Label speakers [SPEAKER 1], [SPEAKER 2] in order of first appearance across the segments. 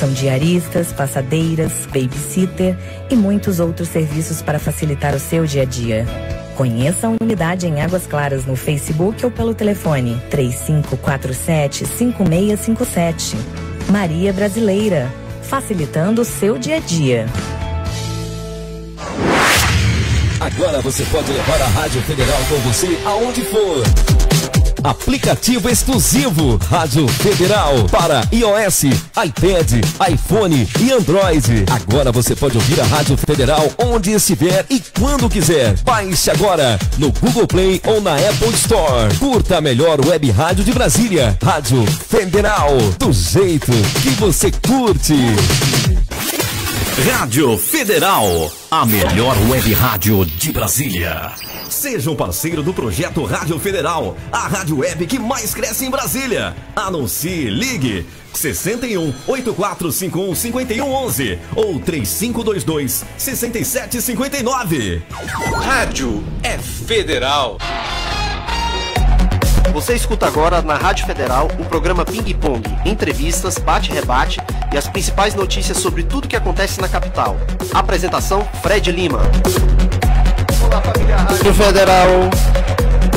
[SPEAKER 1] São diaristas, passadeiras, babysitter e muitos outros serviços para facilitar o seu dia a dia. Conheça a unidade em Águas Claras no Facebook ou pelo telefone 3547-5657. Maria Brasileira, facilitando o seu dia a dia.
[SPEAKER 2] Agora você pode levar a Rádio Federal com você aonde for. Aplicativo exclusivo Rádio Federal para iOS, iPad, iPhone e Android. Agora você pode ouvir a Rádio Federal onde estiver e quando quiser. Baixe agora no Google Play ou na Apple Store. Curta a melhor web rádio de Brasília. Rádio Federal, do jeito que você curte.
[SPEAKER 3] Rádio Federal, a melhor web rádio de Brasília. Seja um parceiro do projeto Rádio Federal, a rádio web que mais cresce em Brasília. Anuncie, ligue 61 8451 5111 ou 3522 6759.
[SPEAKER 4] Rádio é Federal.
[SPEAKER 5] Você escuta agora na Rádio Federal o programa Ping Pong, entrevistas, bate-rebate e as principais notícias sobre tudo que acontece na capital. Apresentação, Fred Lima. Olá, família Rádio Federal.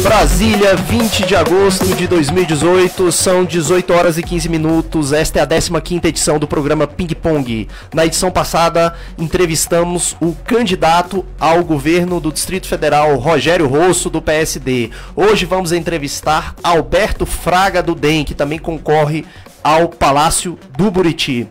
[SPEAKER 5] Brasília, 20 de agosto de 2018, são 18 horas e 15 minutos. Esta é a 15ª edição do programa Ping Pong. Na edição passada, entrevistamos o candidato ao governo do Distrito Federal, Rogério Rosso, do PSD. Hoje vamos entrevistar Alberto Fraga, do DEM, que também concorre ao Palácio do Buriti.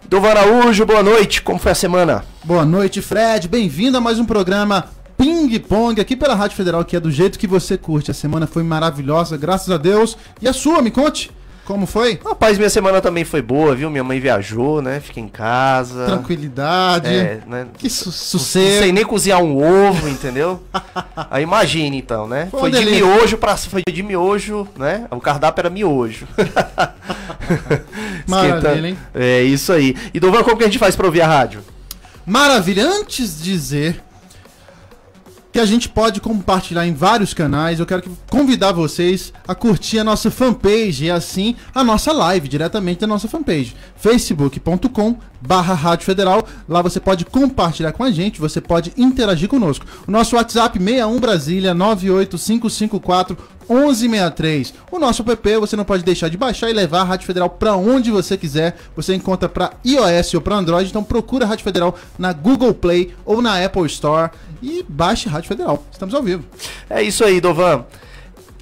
[SPEAKER 5] Dovan Araújo, boa noite, como foi a semana?
[SPEAKER 6] Boa noite, Fred, bem-vindo a mais um programa Ping Pong aqui pela Rádio Federal, que é do jeito que você curte. A semana foi maravilhosa, graças a Deus. E a sua, me conte, como foi?
[SPEAKER 5] Rapaz, minha semana também foi boa, viu? Minha mãe viajou, né? Fiquei em casa.
[SPEAKER 6] Tranquilidade.
[SPEAKER 5] Né?
[SPEAKER 6] Que sossego.
[SPEAKER 5] Não sei nem cozinhar um ovo, entendeu? Aí imagine então, né? Foi de miojo, né? O cardápio era miojo.
[SPEAKER 6] Maravilha, hein?
[SPEAKER 5] É isso aí. E Dovan, como que a gente faz pra ouvir a rádio?
[SPEAKER 6] Maravilha. Antes de dizer que a gente pode compartilhar em vários canais, eu quero convidar vocês a curtir a nossa fanpage e assim a nossa live diretamente da nossa fanpage, facebook.com/Rádio Federal. Lá você pode compartilhar com a gente, você pode interagir conosco. O nosso WhatsApp 61 Brasília 98554-1163. O nosso app você não pode deixar de baixar e levar a Rádio Federal para onde você quiser. Você encontra para iOS ou para Android, então procura a Rádio Federal na Google Play ou na Apple Store e baixe a Rádio Federal. Estamos ao vivo.
[SPEAKER 5] É isso aí, Dovan.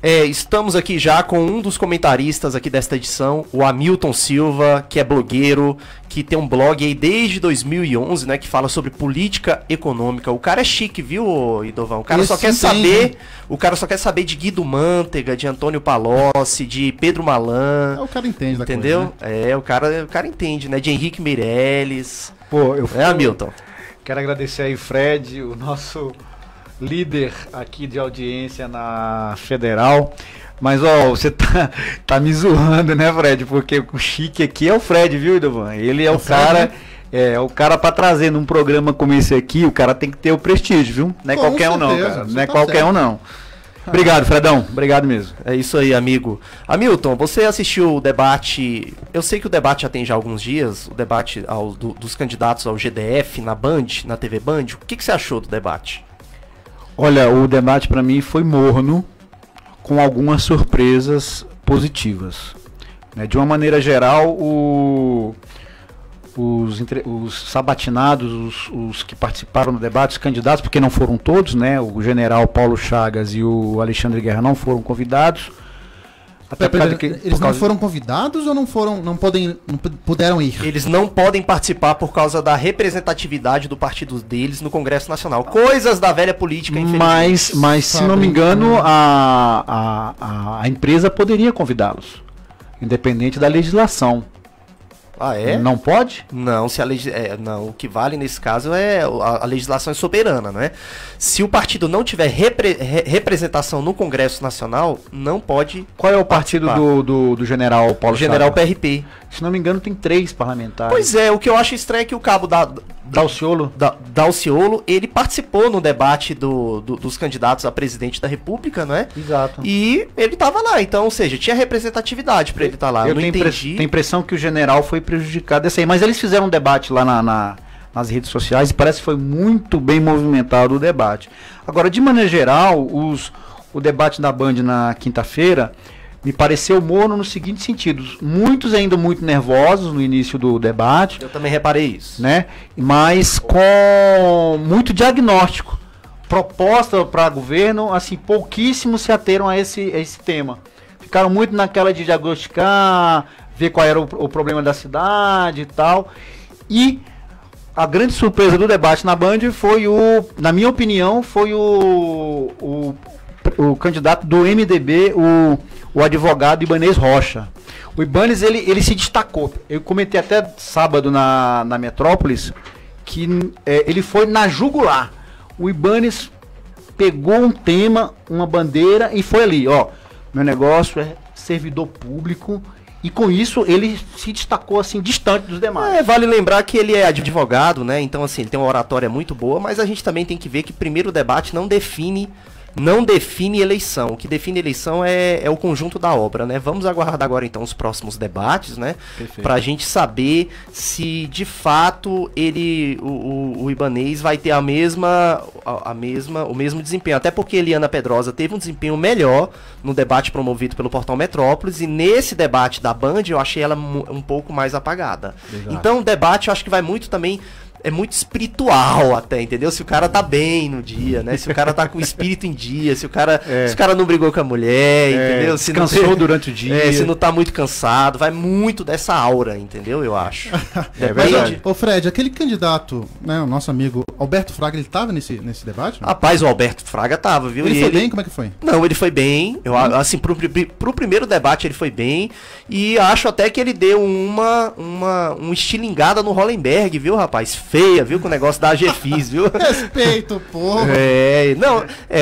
[SPEAKER 5] Estamos aqui já com um dos comentaristas aqui desta edição, o Hamilton Silva, que é blogueiro, que tem um blog aí desde 2011, né, que fala sobre política econômica. O cara é chique, viu, Idovan? O cara só quer saber de Guido Mantega, de Antônio Palocci, de Pedro Malan.
[SPEAKER 6] O cara entende da coisa,
[SPEAKER 5] entendeu?
[SPEAKER 6] né?
[SPEAKER 5] O cara entende, né? De Henrique Meirelles.
[SPEAKER 7] Pô,
[SPEAKER 5] Hamilton.
[SPEAKER 7] Quero agradecer aí, Fred, o nosso líder aqui de audiência na Federal. Mas, ó, você tá me zoando, né, Fred? Porque o chique aqui é o Fred, viu, Idovan? Ele é o cara... É o cara pra trazer num programa como esse aqui, o cara tem que ter o prestígio, viu? Não é qualquer um não, cara. Não é qualquer um não. Obrigado, Fredão. Obrigado mesmo.
[SPEAKER 5] É isso aí, amigo. Hamilton, você assistiu o debate... Eu sei que o debate já tem já alguns dias, o debate dos candidatos ao GDF na Band, na TV Band. O que você achou do debate?
[SPEAKER 7] Olha, o debate pra mim foi morno, com algumas surpresas positivas. De uma maneira geral, os sabatinados, os que participaram do debate, os candidatos, porque não foram todos, né? O general Paulo Chagas e o Alexandre Guerra não foram convidados.
[SPEAKER 6] Eles não foram convidados ou não puderam ir?
[SPEAKER 5] Eles não podem participar por causa da representatividade do partido deles no Congresso Nacional. Coisas da velha política, infelizmente.
[SPEAKER 7] Mas se não me engano, a empresa poderia convidá-los, independente da legislação.
[SPEAKER 5] Ah, é?
[SPEAKER 7] Não pode?
[SPEAKER 5] Não, não, o que vale nesse caso é a legislação é soberana, não é? Se o partido não tiver representação no Congresso Nacional, não pode.
[SPEAKER 7] Qual é o partido do general Paulo Chagas?
[SPEAKER 5] General PRP.
[SPEAKER 7] Se não me engano, tem 3 parlamentares.
[SPEAKER 5] Pois é, o que eu acho estranho é que o cabo Daciolo, ele participou no debate dos candidatos a presidente da República, né?
[SPEAKER 7] Exato.
[SPEAKER 5] E ele estava lá, então, ou seja, tinha representatividade para ele estar lá.
[SPEAKER 7] Eu não entendi. Tenho a impressão que o general foi prejudicado dessa aí, mas eles fizeram um debate lá nas redes sociais e parece que foi muito bem movimentado o debate. Agora, de maneira geral, o debate da Band na quinta-feira me pareceu morno no seguinte sentido: muitos ainda muito nervosos no início do debate.
[SPEAKER 5] Eu também reparei isso.
[SPEAKER 7] Né? Mas com muito diagnóstico. Proposta para governo, assim, pouquíssimos se ateram a esse tema. Ficaram muito naquela de diagnosticar, ver qual era o problema da cidade e tal. E a grande surpresa do debate na Band foi na minha opinião, foi o candidato do MDB, o advogado Ibanez Rocha. O Ibanez, ele se destacou. Eu comentei até sábado na Metrópolis que ele foi na jugular. O Ibanez pegou um tema, uma bandeira e foi ali, ó, meu negócio é servidor público. E com isso ele se destacou assim, distante dos demais.
[SPEAKER 5] Vale lembrar que ele é advogado, né? Então, assim, ele tem uma oratória muito boa, mas a gente também tem que ver que primeiro o debate não define eleição. O que define eleição é o conjunto da obra, né? Vamos aguardar agora então os próximos debates, né? Pra gente saber se de fato o Ibanez vai ter o mesmo desempenho. Até porque Eliana Pedrosa teve um desempenho melhor no debate promovido pelo Portal Metrópolis, e nesse debate da Band eu achei ela um pouco mais apagada. Exato. Então o debate eu acho que vai muito também... É muito espiritual até, entendeu? Se o cara tá bem no dia, né? Se o cara tá com o espírito em dia, se o cara não brigou com a mulher, entendeu? Se
[SPEAKER 7] cansou durante o dia.
[SPEAKER 5] Se não tá muito cansado, vai muito dessa aura, entendeu? Eu acho.
[SPEAKER 6] É verdade. Ô Fred, aquele candidato, né, o nosso amigo Alberto Fraga, ele tava nesse debate? Né?
[SPEAKER 5] Rapaz, o Alberto Fraga tava, viu?
[SPEAKER 6] Ele foi bem? Como é que foi?
[SPEAKER 5] Não, ele foi bem. Assim, pro primeiro debate ele foi bem. E acho até que ele deu uma estilingada no Hollenberg, viu, rapaz? Feia, viu, com o negócio da AGFIS, viu?
[SPEAKER 6] Respeito, porra.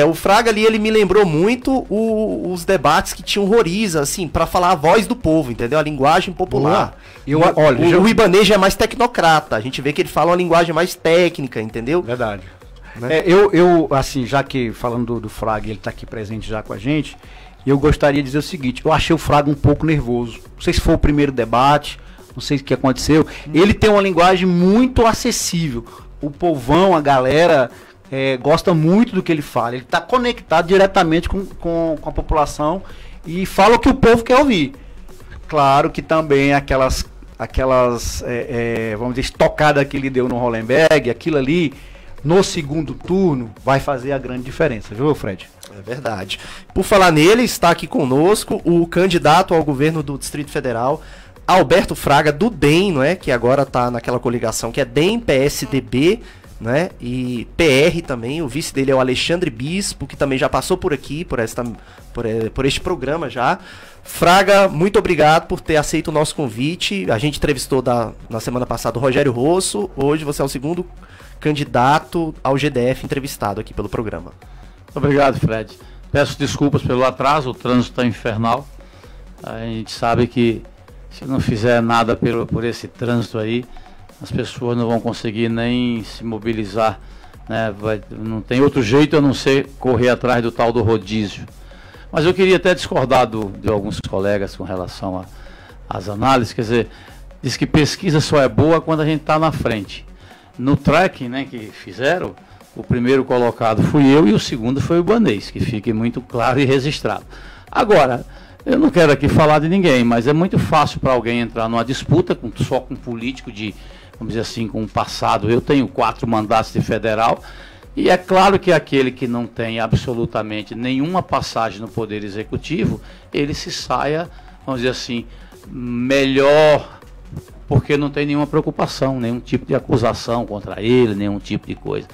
[SPEAKER 5] O Fraga ali, ele me lembrou muito os debates que tinham Roriza, assim, pra falar a voz do povo, entendeu? A linguagem popular. O Ibanez é mais tecnocrata, a gente vê que ele fala uma linguagem mais técnica, entendeu?
[SPEAKER 7] Verdade. Né? Assim, já que falando do Fraga, ele tá aqui presente já com a gente, eu gostaria de dizer o seguinte: eu achei o Fraga um pouco nervoso. Não sei se foi o primeiro debate, não sei o que aconteceu. Ele tem uma linguagem muito acessível. O povão, a galera, gosta muito do que ele fala. Ele está conectado diretamente com a população e fala o que o povo quer ouvir. Claro que também aquelas vamos dizer, estocadas que ele deu no Hollenberg, aquilo ali, no segundo turno, vai fazer a grande diferença, viu, Fred?
[SPEAKER 5] É verdade. Por falar nele, está aqui conosco o candidato ao governo do Distrito Federal, Alberto Fraga, do DEM, não é? Que agora está naquela coligação que é DEM, PSDB, né? E PR também. O vice dele é o Alexandre Bispo, que também já passou por aqui, por este programa já. Fraga, muito obrigado por ter aceito o nosso convite. A gente entrevistou na semana passada o Rogério Rosso. Hoje você é o segundo candidato ao GDF entrevistado aqui pelo programa.
[SPEAKER 8] Obrigado, Fred. Peço desculpas pelo atraso, o trânsito está infernal. A gente sabe que se não fizer nada por esse trânsito aí, as pessoas não vão conseguir nem se mobilizar, né? Não tem outro jeito a não ser correr atrás do tal do rodízio. Mas eu queria até discordar de alguns colegas com relação às análises. Quer dizer, diz que pesquisa só é boa quando a gente está na frente. No tracking, né, que fizeram, o primeiro colocado fui eu e o segundo foi o Ibanez, que fique muito claro e registrado. Agora, eu não quero aqui falar de ninguém, mas é muito fácil para alguém entrar numa disputa só com um político vamos dizer assim, com um passado. Eu tenho 4 mandatos de federal, e é claro que aquele que não tem absolutamente nenhuma passagem no Poder Executivo, ele se saia, vamos dizer assim, melhor, porque não tem nenhuma preocupação, nenhum tipo de acusação contra ele, nenhum tipo de coisa.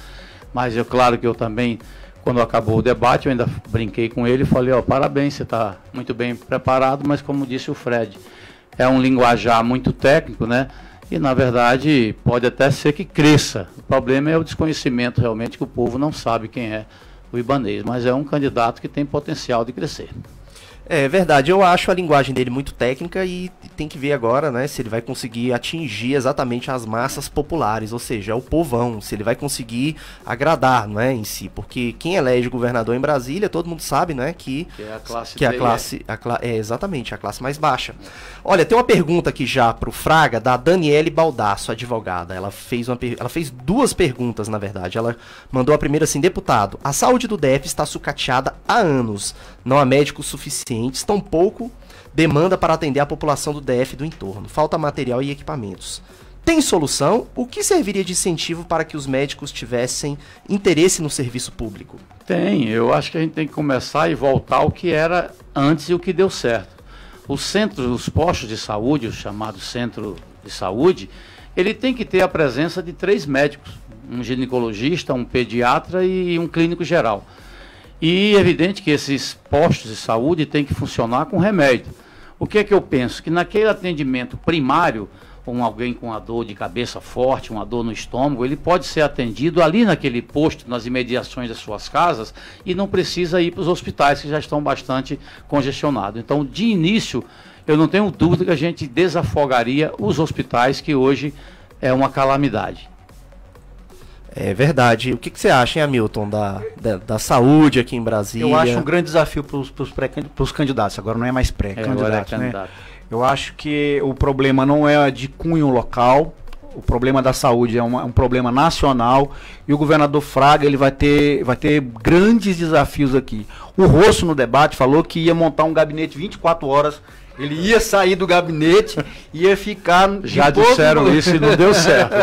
[SPEAKER 8] Mas é claro que eu também, quando acabou o debate, eu ainda brinquei com ele e falei, parabéns, você está muito bem preparado, mas como disse o Fred, é um linguajar muito técnico, né? E na verdade pode até ser que cresça. O problema é o desconhecimento realmente, que o povo não sabe quem é o Ibanez, mas é um candidato que tem potencial de crescer.
[SPEAKER 5] É verdade, eu acho a linguagem dele muito técnica e tem que ver agora, né, se ele vai conseguir atingir exatamente as massas populares, ou seja, o povão, se ele vai conseguir agradar, não é, em si, porque quem elege governador em Brasília, todo mundo sabe, né, que é a classe, exatamente, a classe mais baixa. Olha, tem uma pergunta aqui já pro Fraga, da Daniele Baldasso, advogada. Ela fez duas perguntas, na verdade. Ela mandou a primeira assim: deputado, a saúde do DF está sucateada há anos, não há médicos suficientes, tampouco demanda para atender a população do DF e do entorno. Falta material e equipamentos. Tem solução? O que serviria de incentivo para que os médicos tivessem interesse no serviço público?
[SPEAKER 8] Tem, eu acho que a gente tem que começar e voltar ao que era antes e o que deu certo. Os postos de saúde, o chamado centro de saúde, ele tem que ter a presença de 3 médicos, um ginecologista, um pediatra e um clínico geral. E é evidente que esses postos de saúde têm que funcionar com remédio. O que é que eu penso? Que naquele atendimento primário, alguém com uma dor de cabeça forte, uma dor no estômago, ele pode ser atendido ali naquele posto, nas imediações das suas casas, e não precisa ir para os hospitais que já estão bastante congestionados. Então, de início, eu não tenho dúvida que a gente desafogaria os hospitais, que hoje é uma calamidade.
[SPEAKER 5] É verdade. O que você acha, hein, Hamilton, da saúde aqui em Brasília?
[SPEAKER 7] Eu acho um grande desafio para os candidatos, agora não é mais pré-candidato, né? Eu acho que o problema não é de cunho local, o problema da saúde é um problema nacional, e o governador Fraga ele vai ter grandes desafios aqui. O Rosso, no debate, falou que ia montar um gabinete 24 horas, ele ia sair do gabinete e ia ficar...
[SPEAKER 8] Já disseram isso e não deu certo.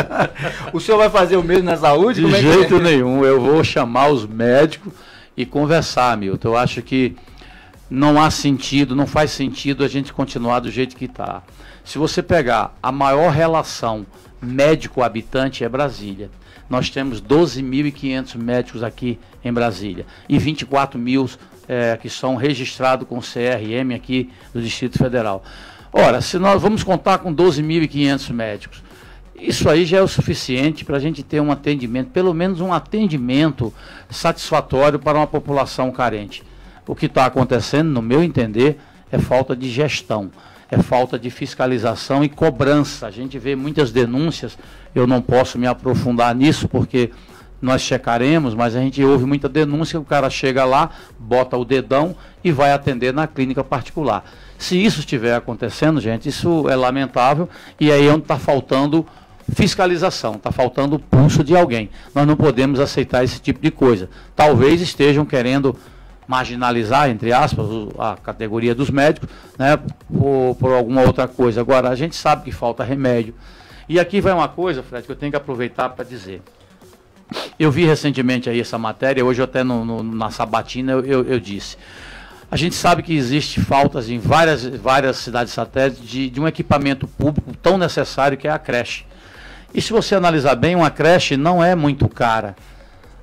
[SPEAKER 7] O senhor vai fazer o mesmo na saúde?
[SPEAKER 8] De jeito nenhum, eu vou chamar os médicos e conversar, Milton. Eu acho que não há sentido, não faz sentido a gente continuar do jeito que está. Se você pegar a maior relação médico-habitante é Brasília. Nós temos 12.500 médicos aqui em Brasília e 24 mil que são registrados com CRM aqui do Distrito Federal. Ora, se nós vamos contar com 12.500 médicos, isso aí já é o suficiente para a gente ter um atendimento, pelo menos um atendimento satisfatório para uma população carente. O que está acontecendo, no meu entender, é falta de gestão, é falta de fiscalização e cobrança. A gente vê muitas denúncias, eu não posso me aprofundar nisso porque nós checaremos, mas a gente ouve muita denúncia, o cara chega lá, bota o dedão e vai atender na clínica particular. Se isso estiver acontecendo, gente, isso é lamentável, e aí é onde está faltando fiscalização, está faltando o pulso de alguém. Nós não podemos aceitar esse tipo de coisa. Talvez estejam querendo marginalizar, entre aspas, a categoria dos médicos, né, por alguma outra coisa. Agora, a gente sabe que falta remédio. E aqui vai uma coisa, Fred, que eu tenho que aproveitar para dizer. Eu vi recentemente aí essa matéria, hoje até na sabatina eu disse. A gente sabe que existe faltas em várias cidades satélites de um equipamento público tão necessário que é a creche. E se você analisar bem, uma creche não é muito cara.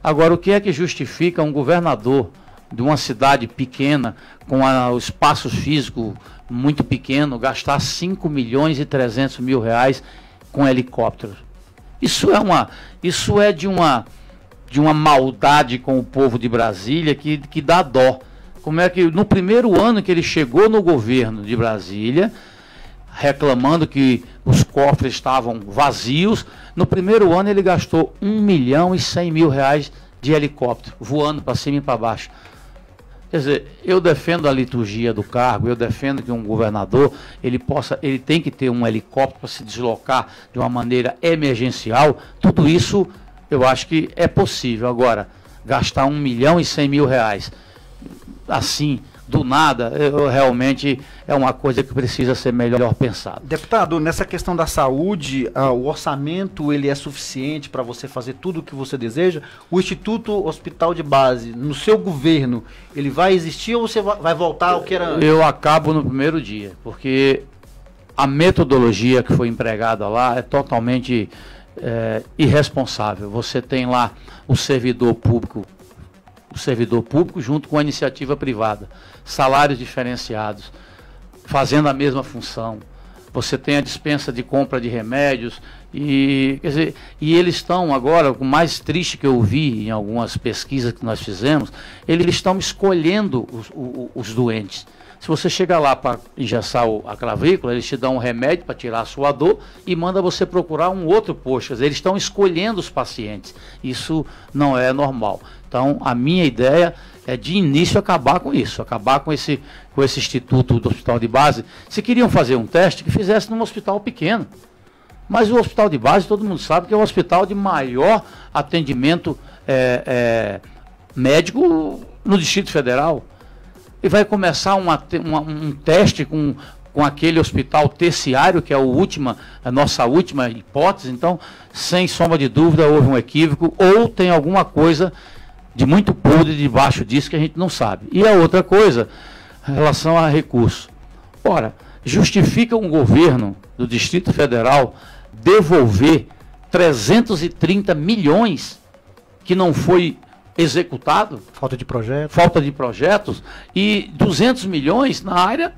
[SPEAKER 8] Agora, o que é que justifica um governador de uma cidade pequena, com o espaço físico muito pequeno, gastar 5.300.000 reais com helicópteros? Isso é de uma maldade com o povo de Brasília que dá dó. Como é que no primeiro ano que ele chegou no governo de Brasília, reclamando que os cofres estavam vazios, no primeiro ano ele gastou 1.100.000 reais de helicóptero, voando para cima e para baixo. Quer dizer, eu defendo a liturgia do cargo, eu defendo que um governador, ele tem que ter um helicóptero para se deslocar de uma maneira emergencial. Tudo isso eu acho que é possível. Agora, gastar 1.100.000 reais assim, do nada, realmente é uma coisa que precisa ser melhor pensada.
[SPEAKER 7] Deputado, nessa questão da saúde, o orçamento ele é suficiente para você fazer tudo o que você deseja? O Instituto Hospital de Base, no seu governo, ele vai existir ou você vai voltar ao que era antes?
[SPEAKER 8] Eu acabo no primeiro dia, porque a metodologia que foi empregada lá é totalmente irresponsável. Você tem lá o servidor público junto com a iniciativa privada, salários diferenciados, fazendo a mesma função. Você tem a dispensa de compra de remédios e eles estão agora, o mais triste que eu vi em algumas pesquisas que nós fizemos, eles estão escolhendo os doentes. Se você chega lá para engessar a clavícula, eles te dão um remédio para tirar a sua dor e manda você procurar um outro posto. Quer dizer, eles estão escolhendo os pacientes. Isso não é normal. Então, a minha ideia é de início acabar com isso, acabar com esse instituto do hospital de base. Se queriam fazer um teste, que fizesse num hospital pequeno. Mas o hospital de base, todo mundo sabe que é o hospital de maior atendimento médico no Distrito Federal. E vai começar um teste com aquele hospital terciário, que é a nossa última hipótese. Então, sem sombra de dúvida, houve um equívoco ou tem alguma coisa de muito podre debaixo disso que a gente não sabe. E a outra coisa, em relação a recurso. Ora, justifica um governo do Distrito Federal devolver 330 milhões que não foi executado?
[SPEAKER 7] Falta de projeto.
[SPEAKER 8] Falta de projetos. E 200 milhões na área,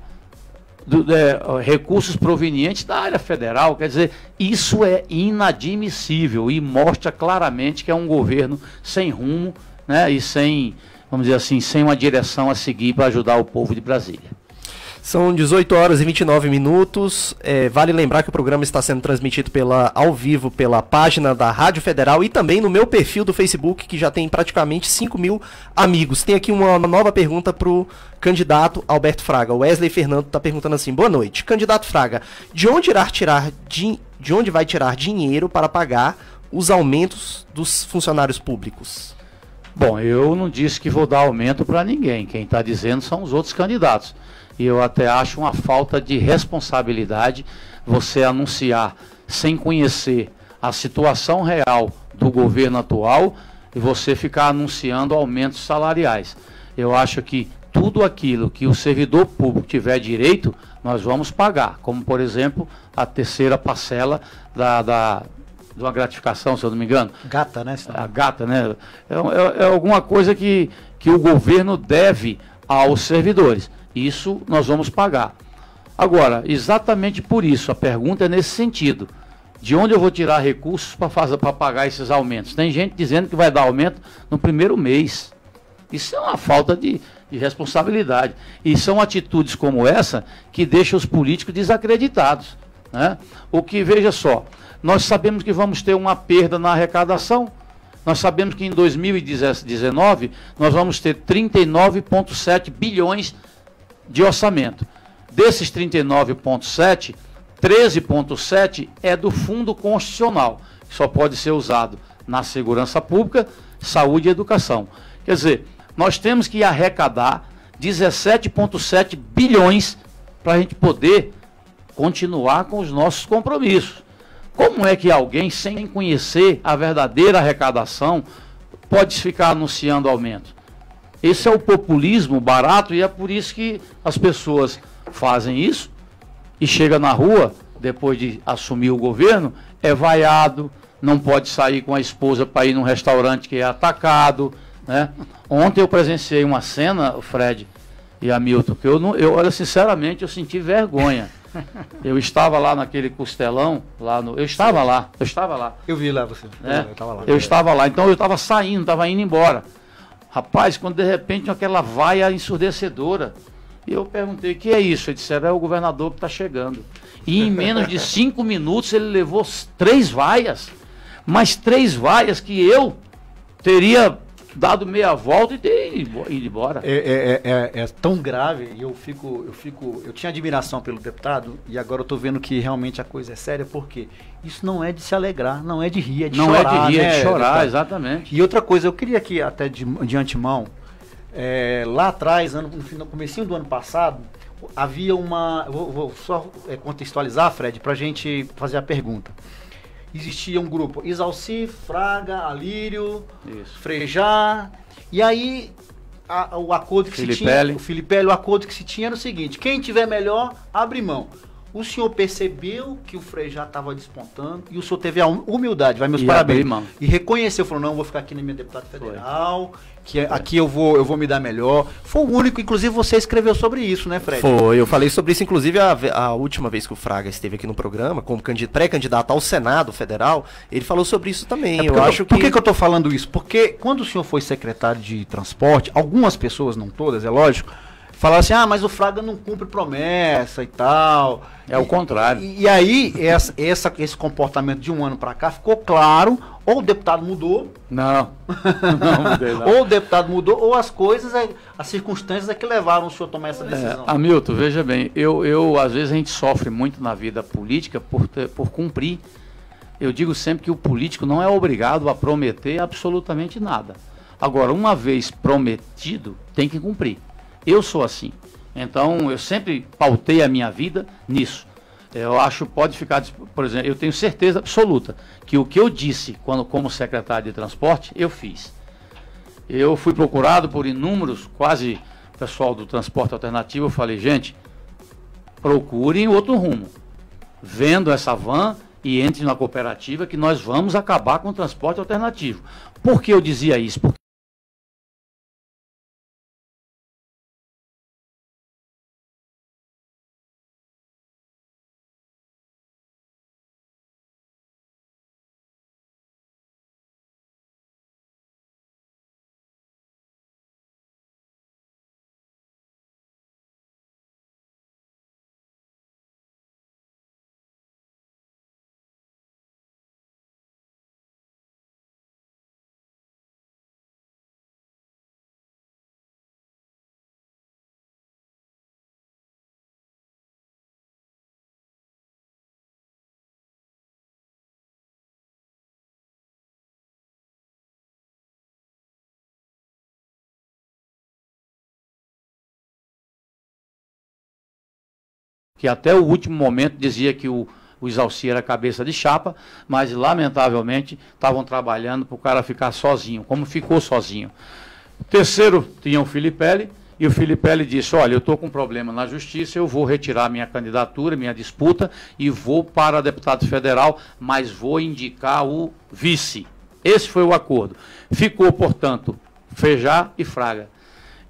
[SPEAKER 8] recursos provenientes da área federal. Quer dizer, isso é inadmissível e mostra claramente que é um governo sem rumo, né, e sem, vamos dizer assim, sem uma direção a seguir para ajudar o povo de Brasília.
[SPEAKER 5] São 18 horas e 29 minutos. Vale lembrar que o programa está sendo transmitido ao vivo pela página da Rádio Federal e também no meu perfil do Facebook, que já tem praticamente 5.000 amigos. Tem aqui uma nova pergunta para o candidato Alberto Fraga. O Wesley Fernando está perguntando assim: boa noite. Candidato Fraga, de onde vai tirar dinheiro para pagar os aumentos dos funcionários públicos?
[SPEAKER 8] Bom, eu não disse que vou dar aumento para ninguém. Quem está dizendo são os outros candidatos. E eu até acho uma falta de responsabilidade você anunciar sem conhecer a situação real do governo atual e você ficar anunciando aumentos salariais. Eu acho que tudo aquilo que o servidor público tiver direito, nós vamos pagar. Como, por exemplo, a terceira parcela de uma gratificação, se eu não me engano.
[SPEAKER 7] Gata, né?
[SPEAKER 8] A gata, né? É alguma coisa que o governo deve aos servidores. Isso nós vamos pagar. Agora, exatamente por isso, a pergunta é nesse sentido. De onde eu vou tirar recursos para pagar esses aumentos? Tem gente dizendo que vai dar aumento no primeiro mês. Isso é uma falta de responsabilidade. E são atitudes como essa que deixam os políticos desacreditados, né? O que, veja só, nós sabemos que vamos ter uma perda na arrecadação. Nós sabemos que em 2019 nós vamos ter 39,7 bilhões de orçamento. Desses 39,7, 13,7 é do Fundo Constitucional, que só pode ser usado na segurança pública, saúde e educação. Quer dizer, nós temos que arrecadar 17,7 bilhões para a gente poder continuar com os nossos compromissos. Como é que alguém, sem conhecer a verdadeira arrecadação, pode ficar anunciando aumento? Esse é o populismo barato e é por isso que as pessoas fazem isso e chega na rua, depois de assumir o governo, é vaiado, não pode sair com a esposa para ir num restaurante que é atacado, né? Ontem eu presenciei uma cena, Fred e Hamilton, que olha, sinceramente, eu senti vergonha. Eu estava lá naquele costelão, eu estava lá.
[SPEAKER 7] Eu vi lá você.
[SPEAKER 8] Eu estava lá, então eu estava saindo, estava indo embora. Rapaz, quando de repente aquela vaia ensurdecedora, e eu perguntei, o que é isso? Eles disseram, é o governador que está chegando. E em menos de 5 minutos ele levou 3 vaias, mas 3 vaias que eu teria dado meia volta e ter ido embora.
[SPEAKER 7] É tão grave, e eu tinha admiração pelo deputado, e agora eu estou vendo que realmente a coisa é séria, porque isso não é de se alegrar, não é de rir, é de chorar.
[SPEAKER 8] Não é de rir,
[SPEAKER 7] né,
[SPEAKER 8] é de chorar,
[SPEAKER 7] deputado?
[SPEAKER 8] Exatamente.
[SPEAKER 7] E outra coisa, eu queria aqui até de antemão, lá atrás, no comecinho do ano passado, havia uma... Vou só contextualizar, Fred, para a gente fazer a pergunta. Existia um grupo, Isalci, Fraga, Alírio, Frejá, e aí o acordo que se tinha, o Filipelli, o acordo que se tinha era o seguinte: quem tiver melhor, abre mão. O senhor percebeu que o Frejá estava despontando e o senhor teve a humildade, vai meus parabéns, e reconheceu, falou, não, eu vou ficar aqui na minha deputada federal, que aqui eu vou me dar melhor. Foi o único, inclusive você escreveu sobre isso, né, Fred?
[SPEAKER 5] Foi, eu falei sobre isso, inclusive a última vez que o Fraga esteve aqui no programa, como pré-candidato ao Senado Federal, ele falou sobre isso também.
[SPEAKER 7] Por que eu estou falando isso? Porque quando o senhor foi secretário de transporte, algumas pessoas, não todas, é lógico, Falaram assim, mas o Fraga não cumpre promessa e tal.
[SPEAKER 8] É o contrário.
[SPEAKER 7] E aí, esse comportamento de um ano para cá ficou claro, ou o deputado mudou.
[SPEAKER 8] Não mudei, não.
[SPEAKER 7] Ou o deputado mudou, ou as coisas, as circunstâncias é que levaram o senhor a tomar essa decisão.
[SPEAKER 8] Hamilton, veja bem, às vezes a gente sofre muito na vida política por cumprir. Eu digo sempre que o político não é obrigado a prometer absolutamente nada. Agora, uma vez prometido, tem que cumprir. Eu sou assim. Então, eu sempre pautei a minha vida nisso. Eu acho, pode ficar, por exemplo, eu tenho certeza absoluta que o que eu disse como secretário de transporte, eu fiz. Eu fui procurado por inúmeros, quase pessoal do transporte alternativo, eu falei, gente, procurem outro rumo. Vendo essa van e entre na cooperativa que nós vamos acabar com o transporte alternativo. Por que eu dizia isso? Que até o último momento dizia que o Isalci era cabeça de chapa, mas lamentavelmente estavam trabalhando para o cara ficar sozinho, como ficou sozinho. Terceiro, tinha o Filipelli, e o Filipelli disse, olha, eu estou com um problema na justiça, eu vou retirar minha candidatura, minha disputa, e vou para deputado federal, mas vou indicar o vice. Esse foi o acordo. Ficou, portanto, Frejá e Fraga.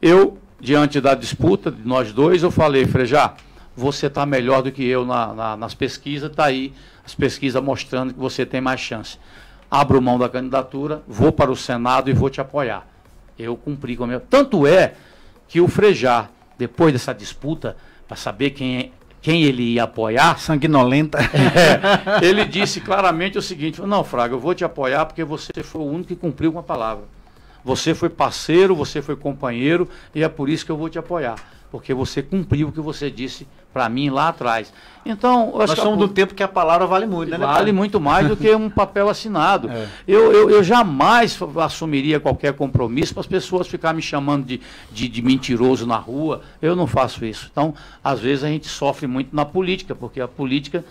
[SPEAKER 8] Eu, diante da disputa de nós dois, eu falei, Frejá, você está melhor do que eu nas pesquisas, está aí as pesquisas mostrando que você tem mais chance. Abro mão da candidatura, vou para o Senado e vou te apoiar. Eu cumpri com a minha... Tanto é que o Frejá, depois dessa disputa, para saber quem ele ia apoiar...
[SPEAKER 7] Sanguinolenta.
[SPEAKER 8] Ele disse claramente o seguinte, não, Fraga, eu vou te apoiar porque você foi o único que cumpriu com a palavra. Você foi parceiro, você foi companheiro, e é por isso que eu vou te apoiar. Porque você cumpriu o que você disse para mim lá atrás. Então,
[SPEAKER 7] nós somos do tempo que a palavra vale muito, né?
[SPEAKER 8] Vale muito mais do que um papel assinado. Eu jamais assumiria qualquer compromisso para as pessoas ficarem me chamando de mentiroso na rua. Eu não faço isso. Então, às vezes a gente sofre muito na política, porque a política,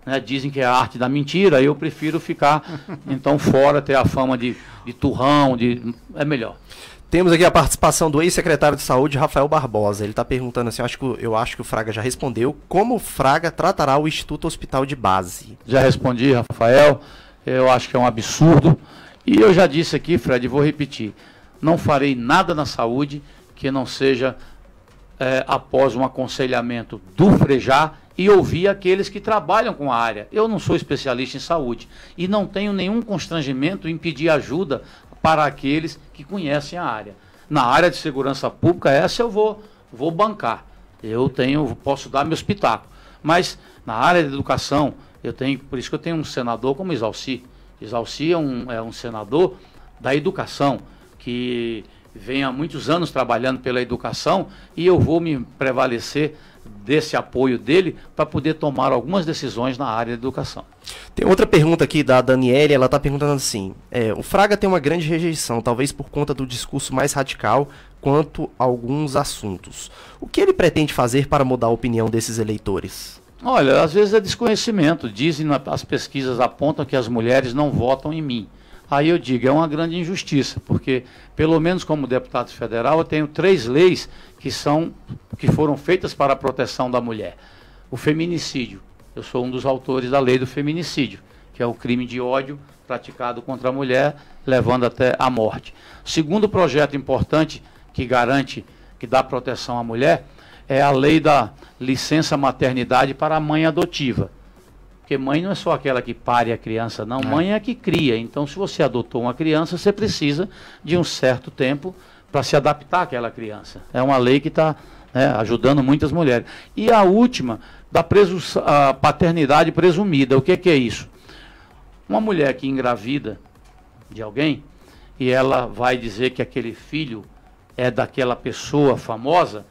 [SPEAKER 8] né, dizem que é a arte da mentira. Eu prefiro ficar, então, fora, ter a fama de turrão, é melhor.
[SPEAKER 5] Temos aqui a participação do ex-secretário de Saúde, Rafael Barbosa. Ele está perguntando assim, eu acho que o Fraga já respondeu, como o Fraga tratará o Instituto Hospital de Base?
[SPEAKER 8] Já respondi, Rafael, eu acho que é um absurdo. E eu já disse aqui, Fred, e vou repetir, não farei nada na saúde que não seja após um aconselhamento do Frejá e ouvir aqueles que trabalham com a área. Eu não sou especialista em saúde e não tenho nenhum constrangimento em pedir ajuda para aqueles que conhecem a área. Na área de segurança pública, essa eu vou bancar. Posso dar meus pitacos. Mas na área de educação, por isso que eu tenho um senador como Isalci. Isalci é um senador da educação, que vem há muitos anos trabalhando pela educação, e eu vou me prevalecer desse apoio dele para poder tomar algumas decisões na área de educação.
[SPEAKER 5] Tem outra pergunta aqui da Daniele, ela está perguntando assim, o Fraga tem uma grande rejeição, talvez por conta do discurso mais radical quanto a alguns assuntos. O que ele pretende fazer para mudar a opinião desses eleitores?
[SPEAKER 8] Olha, às vezes é desconhecimento, as pesquisas apontam que as mulheres não votam em mim. Aí eu digo, é uma grande injustiça, porque pelo menos como deputado federal eu tenho 3 leis que foram feitas para a proteção da mulher. O feminicídio, eu sou um dos autores da lei do feminicídio, que é o crime de ódio praticado contra a mulher, levando até a morte. O segundo projeto importante que garante, que dá proteção à mulher, é a lei da licença maternidade para a mãe adotiva. Porque mãe não é só aquela que pare a criança, não. Mãe é a que cria. Então, se você adotou uma criança, você precisa de um certo tempo para se adaptar àquela criança. É uma lei que está né, ajudando muitas mulheres. E a última, a paternidade presumida. O que é isso? Uma mulher que engravida de alguém e ela vai dizer que aquele filho é daquela pessoa famosa,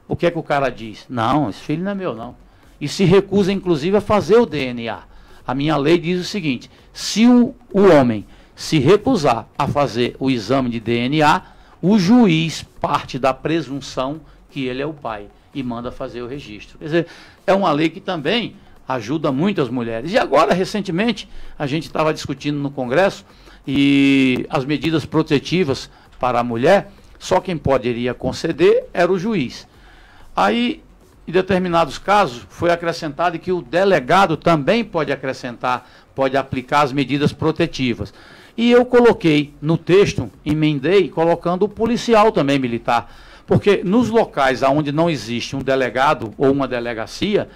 [SPEAKER 8] o que é que o cara diz? Não, esse filho não é meu, não. E se recusa, inclusive, a fazer o DNA. A minha lei diz o seguinte: se o homem se recusar a fazer o exame de DNA, o juiz parte da presunção que ele é o pai e manda fazer o registro. Quer dizer, é uma lei que também ajuda muito as mulheres. E agora, recentemente, a gente estava discutindo no Congresso e as medidas protetivas para a mulher, só quem poderia conceder era o juiz. Aí, em determinados casos, foi acrescentado que o delegado também pode acrescentar, pode aplicar as medidas protetivas. E eu coloquei no texto, emendei, colocando o policial também militar. Porque nos locais onde não existe um delegado ou uma delegacia,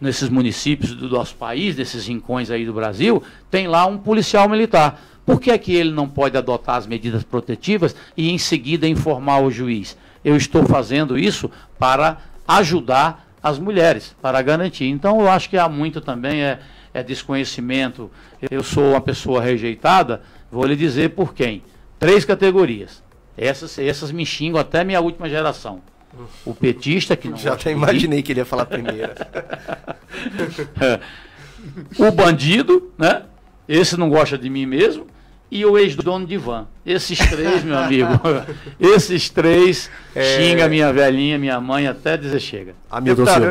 [SPEAKER 8] nesses municípios do nosso país, nesses rincões aí do Brasil, tem lá um policial militar. Por que é que ele não pode adotar as medidas protetivas e em seguida informar o juiz? Eu estou fazendo isso para ajudar as mulheres, para garantir. Então eu acho que há muito também desconhecimento. Eu sou uma pessoa rejeitada, vou lhe dizer por quem. 3 categorias. Essas me xingam até minha última geração. O petista que não
[SPEAKER 5] já até imaginei que ele ia falar primeiro.
[SPEAKER 8] O bandido, né? Esse não gosta de mim mesmo. E o ex-dono de van. Esses 3, meu amigo, esses 3 xinga minha velhinha, minha mãe, até dizer chega.
[SPEAKER 7] Deputado,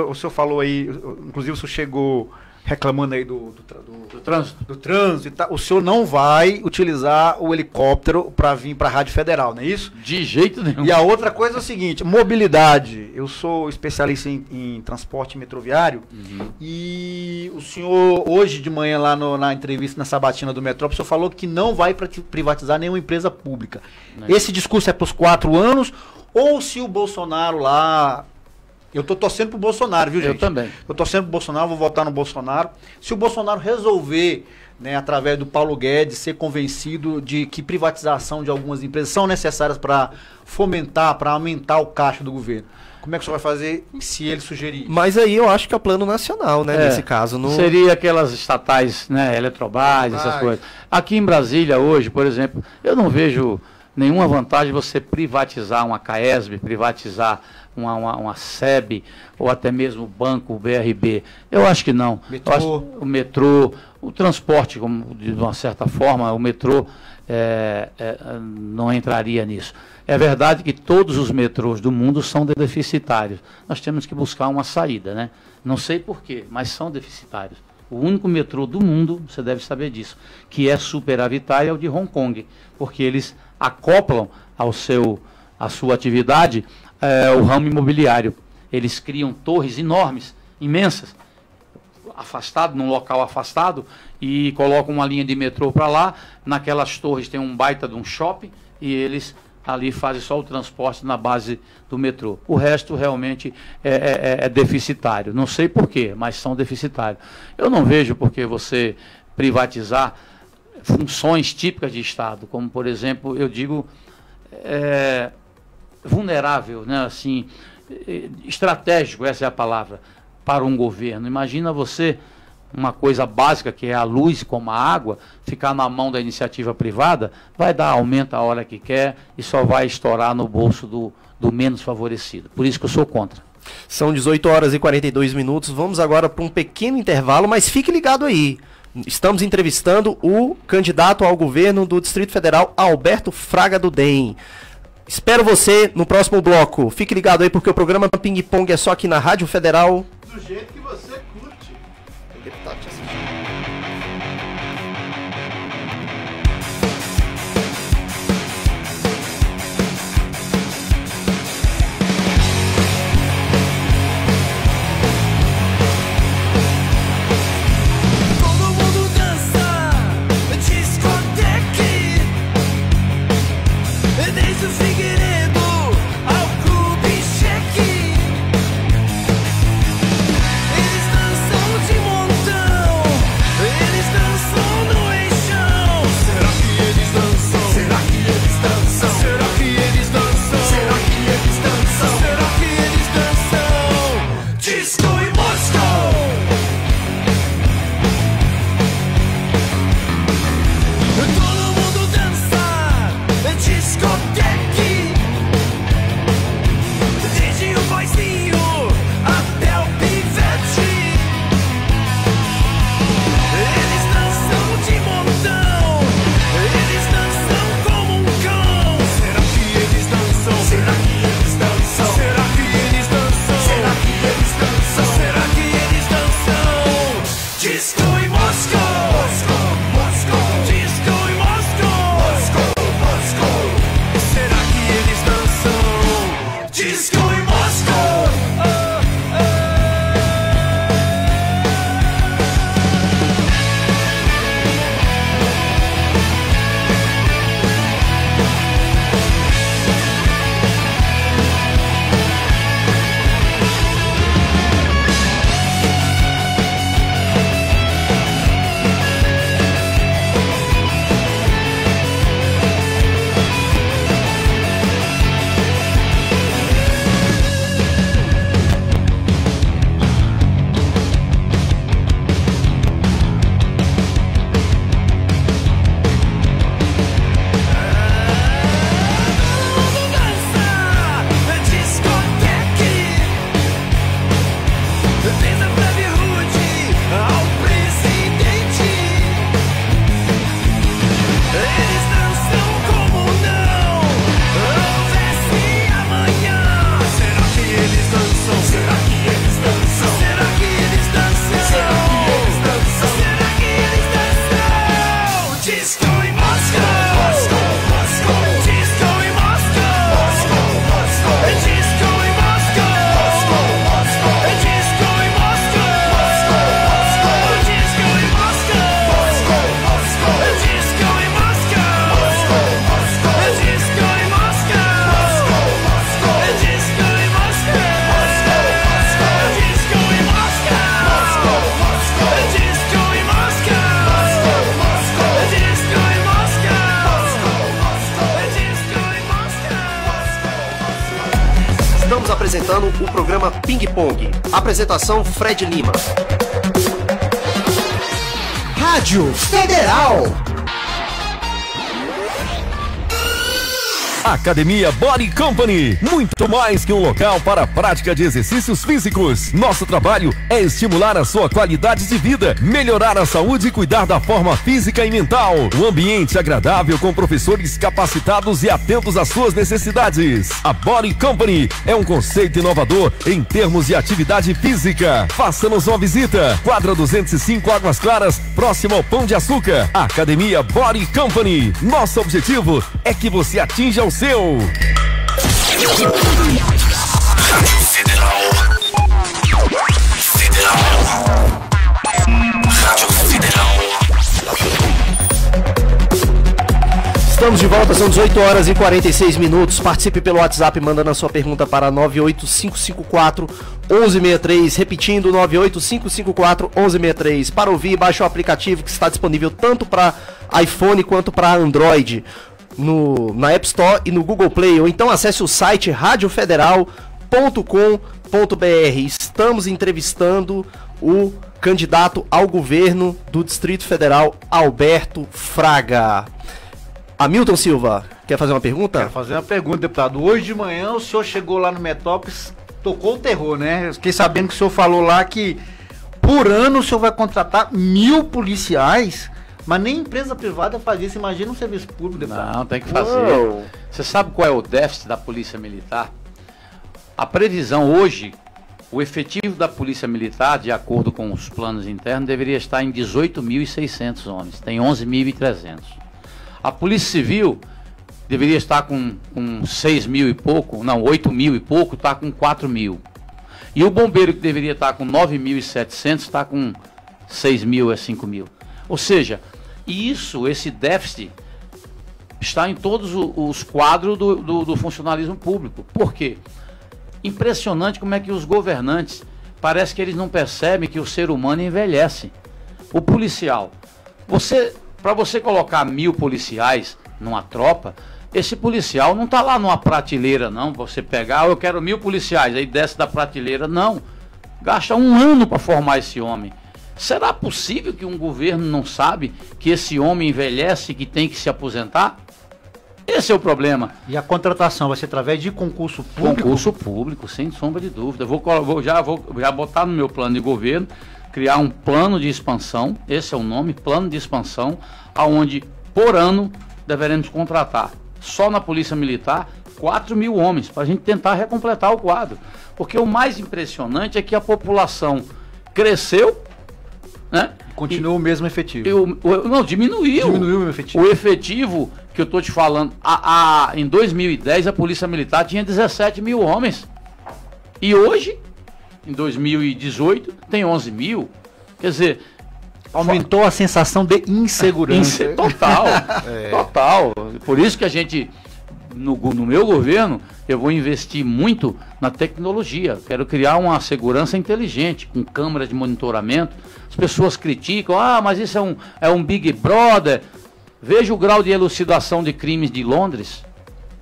[SPEAKER 7] o senhor falou aí, inclusive o senhor chegou reclamando aí do trânsito e tal. O senhor não vai utilizar o helicóptero para vir para a Rádio Federal, não é isso?
[SPEAKER 8] De jeito nenhum.
[SPEAKER 7] E a outra coisa é o seguinte, mobilidade. Eu sou especialista em transporte metroviário e o senhor, hoje de manhã lá na entrevista na sabatina do Metrópole, o senhor falou que não vai privatizar nenhuma empresa pública. Esse discurso é para os 4 anos ou se o Bolsonaro lá... Eu estou torcendo pro Bolsonaro, viu, gente?
[SPEAKER 8] Eu também.
[SPEAKER 7] Eu torcendo pro Bolsonaro, vou votar no Bolsonaro. Se o Bolsonaro resolver, né, através do Paulo Guedes, ser convencido de que privatização de algumas empresas são necessárias para fomentar, para aumentar o caixa do governo, como é que o senhor vai fazer se ele sugerir isso?
[SPEAKER 5] Mas aí eu acho que é o plano nacional, né, nesse caso. No...
[SPEAKER 8] Seria aquelas estatais, né, Eletrobras, essas coisas. Aqui em Brasília hoje, por exemplo, eu não vejo nenhuma vantagem você privatizar uma CAESB, privatizar uma SEB, ou até mesmo o banco, o BRB. Eu acho que não. O metrô, o transporte, de uma certa forma, o metrô não entraria nisso. É verdade que todos os metrôs do mundo são deficitários. Nós temos que buscar uma saída, né? Não sei porquê, mas são deficitários. O único metrô do mundo, você deve saber disso, que é superavitário é o de Hong Kong, porque eles acoplam à sua atividade o ramo imobiliário. Eles criam torres enormes, imensas, num local afastado, e colocam uma linha de metrô para lá. Naquelas torres tem um baita de um shopping e eles ali fazem só o transporte na base do metrô. O resto realmente é deficitário. Não sei porquê, mas são deficitários. Eu não vejo por que você privatizar funções típicas de Estado, como, por exemplo, eu digo, vulnerável, né, assim, estratégico, essa é a palavra, para um governo. Imagina você, uma coisa básica que é a luz, como a água, ficar na mão da iniciativa privada, vai dar aumento a hora que quer e só vai estourar no bolso do menos favorecido. Por isso que eu sou contra.
[SPEAKER 5] São 18 horas e 42 minutos. Vamos agora para um pequeno intervalo, mas fique ligado aí. Estamos entrevistando o candidato ao governo do Distrito Federal, Alberto Fraga do DEM. Espero você no próximo bloco. Fique ligado aí porque o programa Ping Pong é só aqui na Rádio Federal.
[SPEAKER 6] Do jeito que você curte.
[SPEAKER 5] O deputado te assistindo.
[SPEAKER 9] It is not Disco em Moscou, disco em Moscou, será que eles dançam? Disco em Moscou.
[SPEAKER 5] Apresentando o programa Ping Pong. Apresentação Fred Lima.
[SPEAKER 10] Rádio Federal.
[SPEAKER 2] Academia Body Company, muito mais que um local para a prática de exercícios físicos. Nosso trabalho é estimular a sua qualidade de vida, melhorar a saúde e cuidar da forma física e mental. Um ambiente agradável com professores capacitados e atentos às suas necessidades. A Body Company é um conceito inovador em termos de atividade física. Faça-nos uma visita. Quadra 205 Águas Claras, próximo ao Pão de Açúcar. Academia Body Company. Nosso objetivo é que você atinja o seu.
[SPEAKER 9] Rádio Federal. Rádio Federal.
[SPEAKER 5] Estamos de volta, são 18 horas e 46 minutos. Participe pelo WhatsApp mandando a sua pergunta para 98554-1163. Repetindo, 98554-1163. Para ouvir, baixe o aplicativo que está disponível tanto para iPhone quanto para Android. Na App Store e no Google Play, ou então acesse o site radiofederal.com.br. Estamos entrevistando o candidato ao governo do Distrito Federal, Alberto Fraga. Hamilton Silva, quer fazer uma pergunta?
[SPEAKER 7] Quero fazer uma pergunta, deputado. Hoje de manhã o senhor chegou lá no Metrópolis, tocou o terror, né? Eu fiquei sabendo que o senhor falou lá que por ano o senhor vai contratar 1.000 policiais. Mas nem empresa privada faz isso, imagina um serviço público, deputado.
[SPEAKER 8] Não, tem que fazer. Uou. Você sabe qual é o déficit da Polícia Militar? A previsão hoje, o efetivo da Polícia Militar, de acordo com os planos internos, deveria estar em 18.600 homens. Tem 11.300. A Polícia Civil deveria estar com 6.000 e pouco, não, 8.000 e pouco, está com 4.000. E o bombeiro, que deveria estar com 9.700, está com 6.000 a 5.000. Ou seja, esse déficit está em todos os quadros do funcionalismo público. Por quê? Impressionante como é que os governantes, parece que eles não percebem que o ser humano envelhece. O policial, para você colocar 1.000 policiais numa tropa, esse policial não está lá numa prateleira, não. Você pegar, eu quero 1.000 policiais, aí desce da prateleira, não. Gasta um ano para formar esse homem. Será possível que um governo não sabe que esse homem envelhece e que tem que se aposentar? Esse é o problema.
[SPEAKER 7] E a contratação vai ser através de concurso público?
[SPEAKER 8] Concurso público, sem sombra de dúvida. Vou já botar no meu plano de governo, criar um plano de expansão, esse é o nome, plano de expansão, aonde por ano deveremos contratar, só na Polícia Militar, 4.000 homens, para a gente tentar recompletar o quadro. Porque o mais impressionante é que a população cresceu, né?
[SPEAKER 7] Continua o mesmo efetivo.
[SPEAKER 8] Não, diminuiu.
[SPEAKER 7] Diminuiu o efetivo.
[SPEAKER 8] O efetivo que eu estou te falando, em 2010 a Polícia Militar tinha 17 mil homens. E hoje, em 2018, tem 11 mil. Quer dizer...
[SPEAKER 7] Aumentou a sensação de insegurança.
[SPEAKER 8] Total, total. Por isso que a gente, no meu governo, eu vou investir muito na tecnologia. Quero criar uma segurança inteligente, com câmeras de monitoramento. As pessoas criticam, mas isso é um Big Brother. Veja o grau de elucidação de crimes de Londres.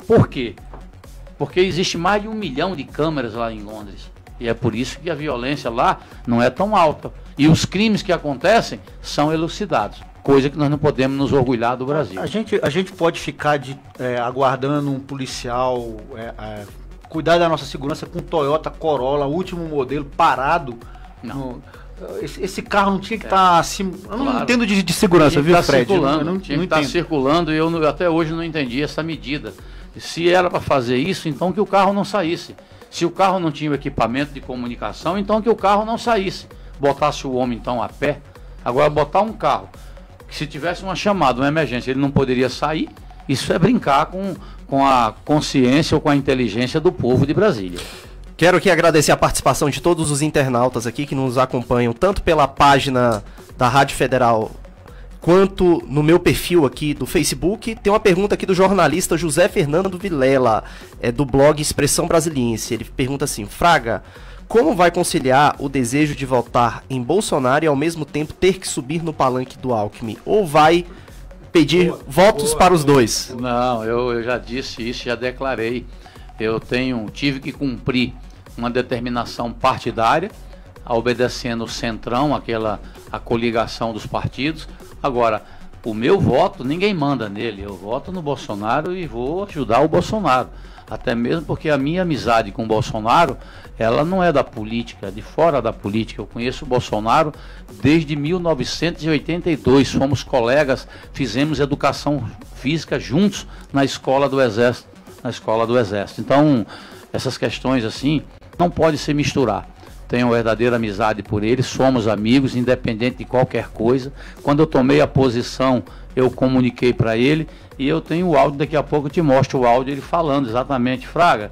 [SPEAKER 8] Por quê? Porque existe mais de 1 milhão de câmeras lá em Londres. E é por isso que a violência lá não é tão alta. E os crimes que acontecem são elucidados. Coisa que nós não podemos nos orgulhar do Brasil.
[SPEAKER 7] A gente pode ficar aguardando um policial cuidar da nossa segurança com um Toyota Corolla, último modelo, parado.
[SPEAKER 8] Não.
[SPEAKER 7] Esse carro não tinha que estar acima. Eu não entendo de segurança,
[SPEAKER 8] viu,
[SPEAKER 7] Fred?
[SPEAKER 8] Tinha que estar circulando e eu até hoje não entendi essa medida. Se era para fazer isso, então que o carro não saísse. Se o carro não tinha o equipamento de comunicação, então que o carro não saísse. Botasse o homem então a pé. Agora botar um carro que se tivesse uma chamada, uma emergência, ele não poderia sair. Isso é brincar com a consciência ou com a inteligência do povo de Brasília.
[SPEAKER 5] Quero aqui agradecer a participação de todos os internautas aqui que nos acompanham, tanto pela página da Rádio Federal, quanto no meu perfil aqui do Facebook. Tem uma pergunta aqui do jornalista José Fernando Vilela, do blog Expressão Brasiliense. Ele pergunta assim: Fraga, como vai conciliar o desejo de votar em Bolsonaro e ao mesmo tempo ter que subir no palanque do Alckmin? Ou vai pedir votos para os dois?
[SPEAKER 8] Não, eu já disse isso, já declarei. Eu tive que cumprir uma determinação partidária, obedecendo o Centrão, a coligação dos partidos. Agora, o meu voto, ninguém manda nele. Eu voto no Bolsonaro e vou ajudar o Bolsonaro. Até mesmo porque a minha amizade com o Bolsonaro, ela não é da política, é de fora da política. Eu conheço o Bolsonaro desde 1982. Fomos colegas, fizemos educação física juntos na escola do Exército. Então, essas questões assim, não pode se misturar. Tenho verdadeira amizade por ele, somos amigos, independente de qualquer coisa. Quando eu tomei a posição, eu comuniquei para ele e eu tenho o áudio, daqui a pouco eu te mostro o áudio, ele falando exatamente: Fraga,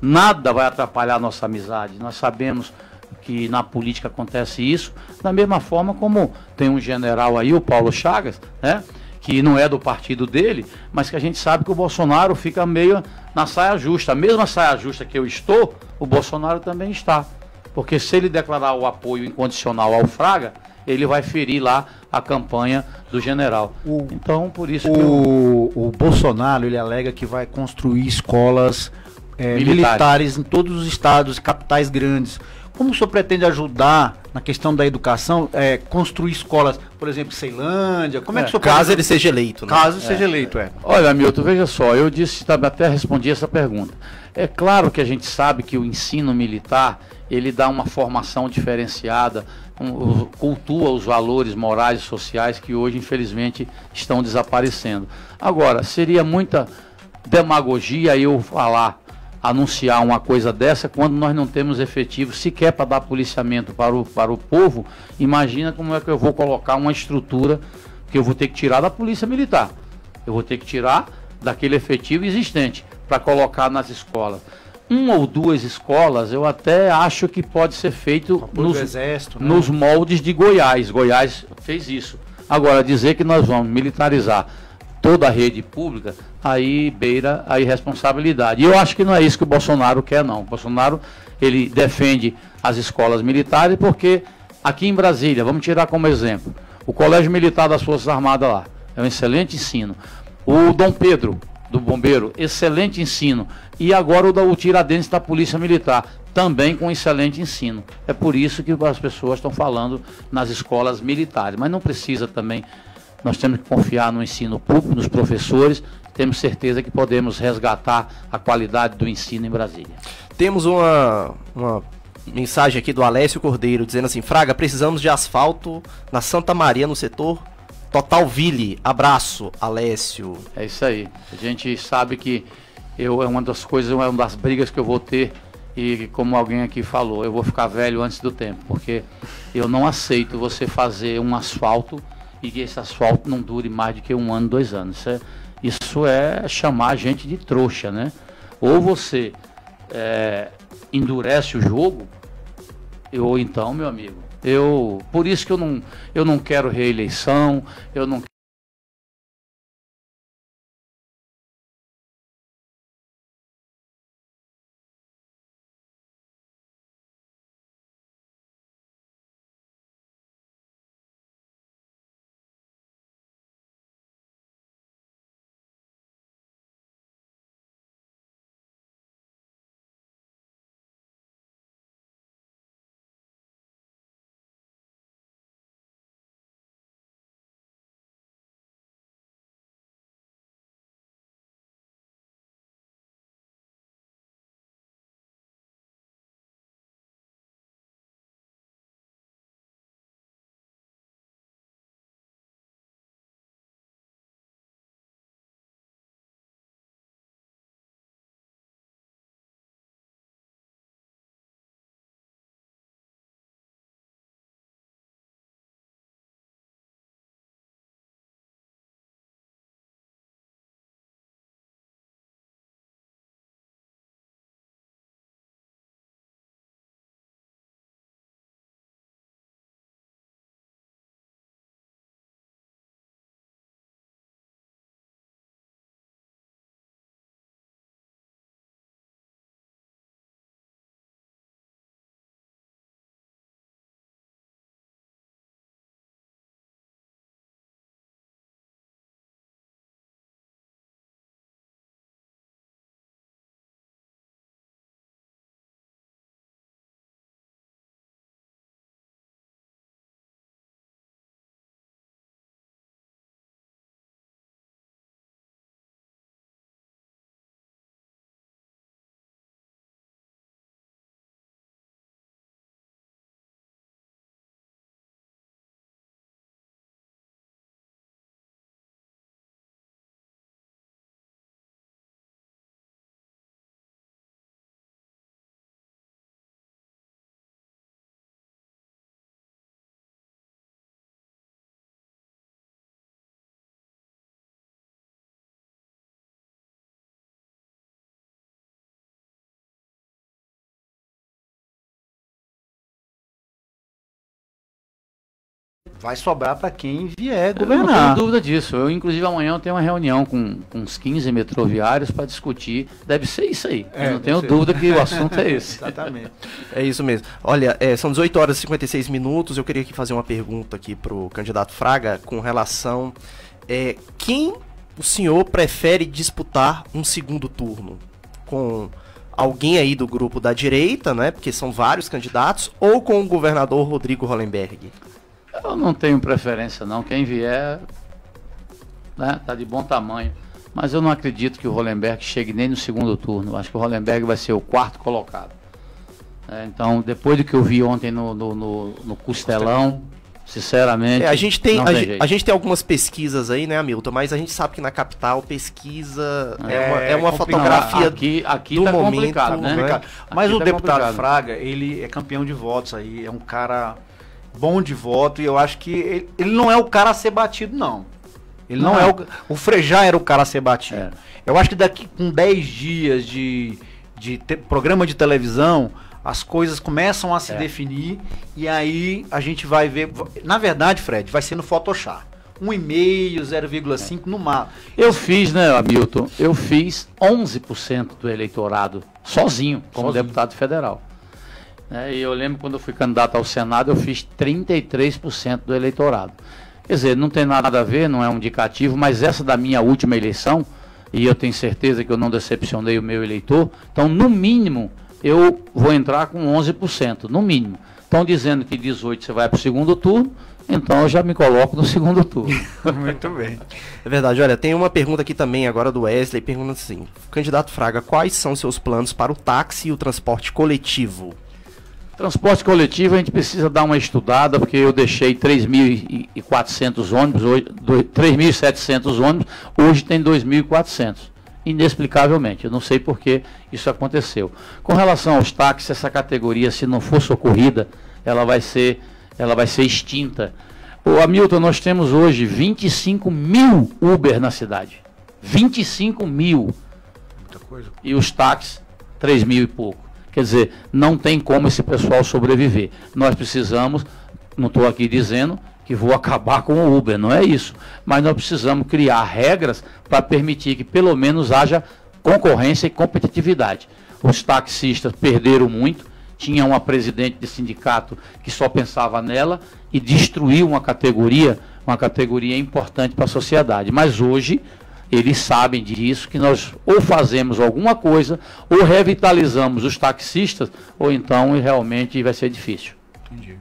[SPEAKER 8] nada vai atrapalhar a nossa amizade. Nós sabemos que na política acontece isso, da mesma forma como tem um general aí, o Paulo Chagas, né, que não é do partido dele, mas que a gente sabe que o Bolsonaro fica meio na saia justa. A mesma saia justa que eu estou, o Bolsonaro também está. Porque se ele declarar o apoio incondicional ao Fraga, ele vai ferir lá a campanha do general. Então, por isso que
[SPEAKER 7] o Bolsonaro, ele alega que vai construir escolas militares em todos os estados e capitais grandes. Como o senhor pretende ajudar na questão da educação, construir escolas, por exemplo, Ceilândia? Como é que o senhor
[SPEAKER 5] caso ele seja eleito, né?
[SPEAKER 7] Caso seja eleito,
[SPEAKER 8] Olha, Milton, veja só, eu até respondi essa pergunta. É claro que a gente sabe que o ensino militar, ele dá uma formação diferenciada, cultua os valores morais e sociais que hoje, infelizmente, estão desaparecendo. Agora, seria muita demagogia eu anunciar uma coisa dessa quando nós não temos efetivo sequer para dar policiamento para o povo. Imagina como é que eu vou colocar uma estrutura que eu vou ter que tirar da polícia militar. Eu vou ter que tirar daquele efetivo existente para colocar nas escolas. 1 ou 2 escolas eu até acho que pode ser feito nos moldes de Goiás. Goiás fez isso. Agora, dizer que nós vamos militarizar toda a rede pública, aí beira a irresponsabilidade. E eu acho que não é isso que o Bolsonaro quer, não. O Bolsonaro, ele defende as escolas militares porque aqui em Brasília, vamos tirar como exemplo, o Colégio Militar das Forças Armadas lá, é um excelente ensino. O Dom Pedro, do Bombeiro, excelente ensino. E agora o Tiradentes da Polícia Militar, também com excelente ensino. É por isso que as pessoas estão falando nas escolas militares. Mas não precisa também. Nós temos que confiar no ensino público, nos professores. Temos certeza que podemos resgatar a qualidade do ensino em Brasília.
[SPEAKER 5] Temos uma mensagem aqui do Alessio Cordeiro, dizendo assim: Fraga, precisamos de asfalto na Santa Maria, no setor Totalville. Abraço, Alessio.
[SPEAKER 8] É isso aí. A gente sabe que é uma das coisas, uma das brigas que eu vou ter E como alguém aqui falou, eu vou ficar velho antes do tempo, porque eu não aceito você fazer um asfalto e que esse asfalto não dure mais do que 1 ano, 2 anos. Isso é chamar a gente de trouxa, né? Ou você endurece o jogo, ou então, meu amigo, por isso que eu não quero reeleição, eu não
[SPEAKER 7] vai sobrar para quem vier
[SPEAKER 8] Eu não
[SPEAKER 7] governar.
[SPEAKER 8] tenho dúvida disso. Eu, inclusive, amanhã eu tenho uma reunião com uns 15 metroviários para discutir. Deve ser isso aí. Eu não tenho dúvida que o assunto é esse.
[SPEAKER 5] Exatamente. É isso mesmo. Olha, são 18 horas e 56 minutos. Eu queria aqui fazer uma pergunta aqui pro candidato Fraga com relação... quem o senhor prefere disputar um segundo turno? Com alguém aí do grupo da direita, né? Porque são vários candidatos, ou com o governador Rodrigo Hollenberg?
[SPEAKER 8] Eu não tenho preferência não, quem vier, né, tá de bom tamanho, mas eu não acredito que o Hollenberg chegue nem no segundo turno. Acho que o Hollenberg vai ser o 4º colocado. Então, depois do que eu vi ontem no Costelão, sinceramente,
[SPEAKER 5] a gente tem algumas pesquisas aí, né, Hamilton, mas a gente sabe que na capital pesquisa é uma fotografia
[SPEAKER 8] aqui
[SPEAKER 5] do
[SPEAKER 8] tá
[SPEAKER 5] momento,
[SPEAKER 8] complicado, né?
[SPEAKER 7] Mas
[SPEAKER 8] aqui
[SPEAKER 7] o
[SPEAKER 8] tá
[SPEAKER 7] deputado
[SPEAKER 8] complicado.
[SPEAKER 7] Fraga, ele é campeão de votos aí, é um cara bom de voto, e eu acho que ele não é o cara a ser batido, não. Ele não é o Frejá era o cara a ser batido. Eu acho que daqui com 10 dias de programa de televisão, as coisas começam a se definir, e aí a gente vai ver. Na verdade, Fred, vai ser no Photoshop. 1,5, 0,5 no mar.
[SPEAKER 8] Eu fiz, né, Hamilton? Eu fiz 11% do eleitorado sozinho, como deputado federal. E eu lembro quando eu fui candidato ao Senado, eu fiz 33% do eleitorado. Quer dizer, não tem nada a ver, não é um indicativo, mas essa da minha última eleição, e eu tenho certeza que eu não decepcionei o meu eleitor, então, no mínimo, eu vou entrar com 11%, no mínimo. Estão dizendo que 18 você vai para o segundo turno, então eu já me coloco no segundo turno.
[SPEAKER 7] Muito bem.
[SPEAKER 5] É verdade. Olha, tem uma pergunta aqui também agora do Wesley, pergunta assim: candidato Fraga, quais são seus planos para o táxi e o transporte coletivo?
[SPEAKER 8] Transporte coletivo a gente precisa dar uma estudada, porque eu deixei 3.400 ônibus, 3.700 ônibus, hoje tem 2.400. inexplicavelmente. Eu não sei por que isso aconteceu. Com relação aos táxis, essa categoria, se não for socorrida, ela vai ser extinta. Ô, Hamilton, nós temos hoje 25 mil Uber na cidade. 25 mil.
[SPEAKER 7] Muita coisa.
[SPEAKER 8] E os táxis, 3 mil e pouco. Quer dizer, não tem como esse pessoal sobreviver. Nós precisamos, não estou aqui dizendo que vou acabar com o Uber, não é isso. Mas nós precisamos criar regras para permitir que pelo menos haja concorrência e competitividade. Os taxistas perderam muito, tinha uma presidente de sindicato que só pensava nela e destruiu uma categoria importante para a sociedade. Mas hoje eles sabem disso, que nós ou fazemos alguma coisa, ou revitalizamos os taxistas, ou então realmente vai ser difícil.
[SPEAKER 7] Entendi.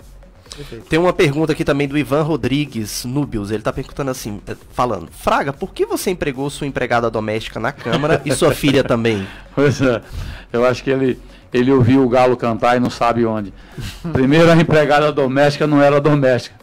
[SPEAKER 5] Tem uma pergunta aqui também do Ivan Rodrigues Núbios. Ele está perguntando assim, falando: Fraga, por que você empregou sua empregada doméstica na Câmara e sua filha também?
[SPEAKER 8] Pois é, eu acho que ele ouviu o galo cantar e não sabe onde. Primeiro, a empregada doméstica não era doméstica.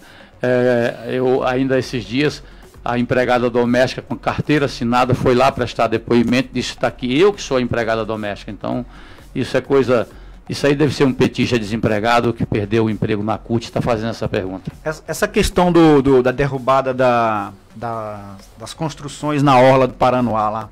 [SPEAKER 8] Eu ainda esses dias, a empregada doméstica com carteira assinada foi lá prestar depoimento, disse que está aqui, eu que sou a empregada doméstica. Então, isso é coisa... Isso aí deve ser um petista desempregado que perdeu o emprego na CUT e está fazendo essa pergunta.
[SPEAKER 7] Essa questão da derrubada das construções na orla do Paranoá lá.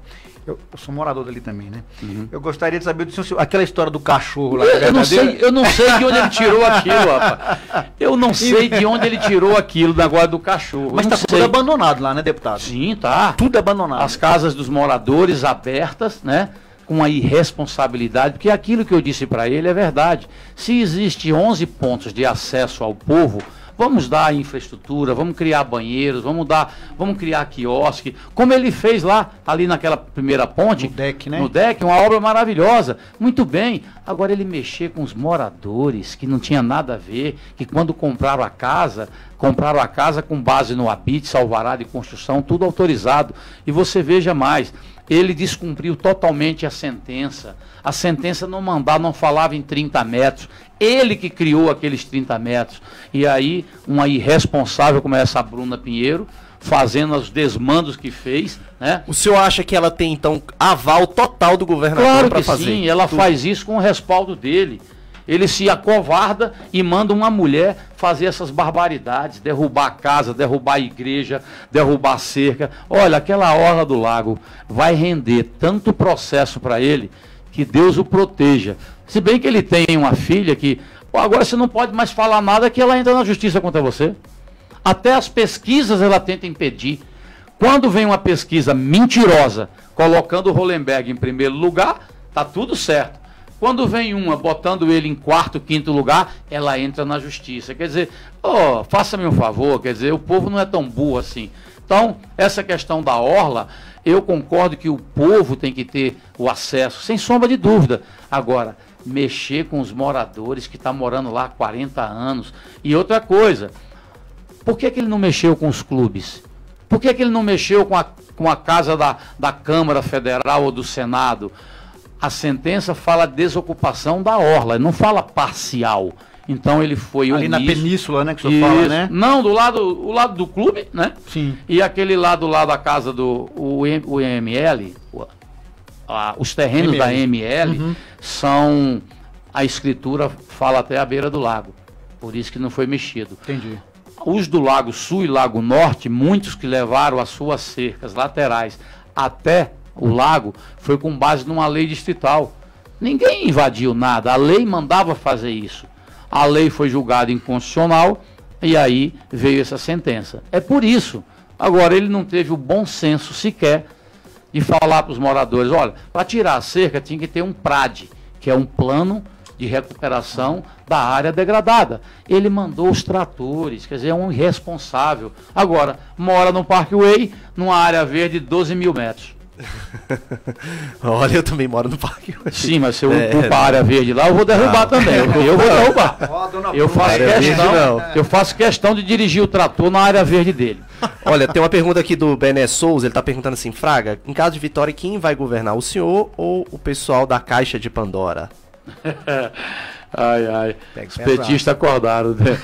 [SPEAKER 7] Eu sou morador dali também, né? Uhum. Eu gostaria de saber aquela história do cachorro lá.
[SPEAKER 8] Eu não sei de onde ele tirou aquilo, rapaz. Eu não sei de onde ele tirou aquilo da guarda do cachorro.
[SPEAKER 7] Mas está tudo abandonado lá, né, deputado?
[SPEAKER 8] Sim, tá.
[SPEAKER 7] Tudo abandonado.
[SPEAKER 8] As casas dos moradores abertas, né? Com a irresponsabilidade, porque aquilo que eu disse para ele é verdade. Se existe 11 pontos de acesso ao povo, vamos dar infraestrutura, vamos criar banheiros, vamos criar quiosque, como ele fez lá, ali naquela primeira ponte,
[SPEAKER 7] no deck, né?
[SPEAKER 8] No deck, uma obra maravilhosa. Muito bem. Agora ele mexer com os moradores, que não tinha nada a ver, que quando compraram a casa com base no habite, alvará de construção, tudo autorizado. E você veja mais, ele descumpriu totalmente a sentença. A sentença não falava em 30 metros. Ele que criou aqueles 30 metros. E aí, uma irresponsável como essa Bruna Pinheiro, fazendo os desmandos que fez, né?
[SPEAKER 5] O senhor acha que ela tem, então, aval total do governador para fazer?
[SPEAKER 8] Claro que sim, ela faz isso com o respaldo dele. Ele se acovarda e manda uma mulher fazer essas barbaridades, derrubar a casa, derrubar a igreja, derrubar a cerca. Olha, aquela orla do lago vai render tanto processo para ele, que Deus o proteja. Se bem que ele tem uma filha que, agora você não pode mais falar nada, que ela entra na justiça contra você. Até as pesquisas ela tenta impedir. Quando vem uma pesquisa mentirosa, colocando o Hollenberg em primeiro lugar, tá tudo certo. Quando vem uma botando ele em quarto, quinto lugar, ela entra na justiça. Quer dizer, faça-me um favor, quer dizer, o povo não é tão burro assim. Então, essa questão da orla, eu concordo que o povo tem que ter o acesso, sem sombra de dúvida. Agora, mexer com os moradores que estão morando lá há 40 anos. E outra coisa, por que ele não mexeu com os clubes? Por que ele não mexeu com a casa da Câmara Federal ou do Senado? A sentença fala desocupação da orla, não fala parcial. Então ele foi
[SPEAKER 7] ali
[SPEAKER 8] omisso.
[SPEAKER 7] Na península, né, que o senhor fala, né?
[SPEAKER 8] Não, o lado do clube, né?
[SPEAKER 7] Sim.
[SPEAKER 8] E aquele lado lá da casa do ML, os terrenos da ML são, a escritura fala até a beira do lago. Por isso que não foi mexido.
[SPEAKER 7] Entendi.
[SPEAKER 8] Os do Lago Sul e Lago Norte, muitos que levaram as suas cercas laterais até o lago, foi com base numa lei distrital. Ninguém invadiu nada, a lei mandava fazer isso. A lei foi julgada inconstitucional e aí veio essa sentença. É por isso. Agora, ele não teve o bom senso sequer de falar para os moradores, olha, para tirar a cerca tinha que ter um PRAD, que é um plano de recuperação da área degradada. Ele mandou os tratores, quer dizer, é um irresponsável. Agora, mora no Parkway, numa área verde de 12 mil metros.
[SPEAKER 5] Olha, eu também moro no parque.
[SPEAKER 8] Sim, mas se eu ocupo a área verde lá, eu vou derrubar também. Eu vou derrubar. Eu faço questão de dirigir o trator na área verde dele.
[SPEAKER 5] Olha, tem uma pergunta aqui do Bené Souza, ele está perguntando assim, Fraga, em caso de vitória, quem vai governar, o senhor ou o pessoal da Caixa de Pandora?
[SPEAKER 8] Ai, os petistas acordaram, né?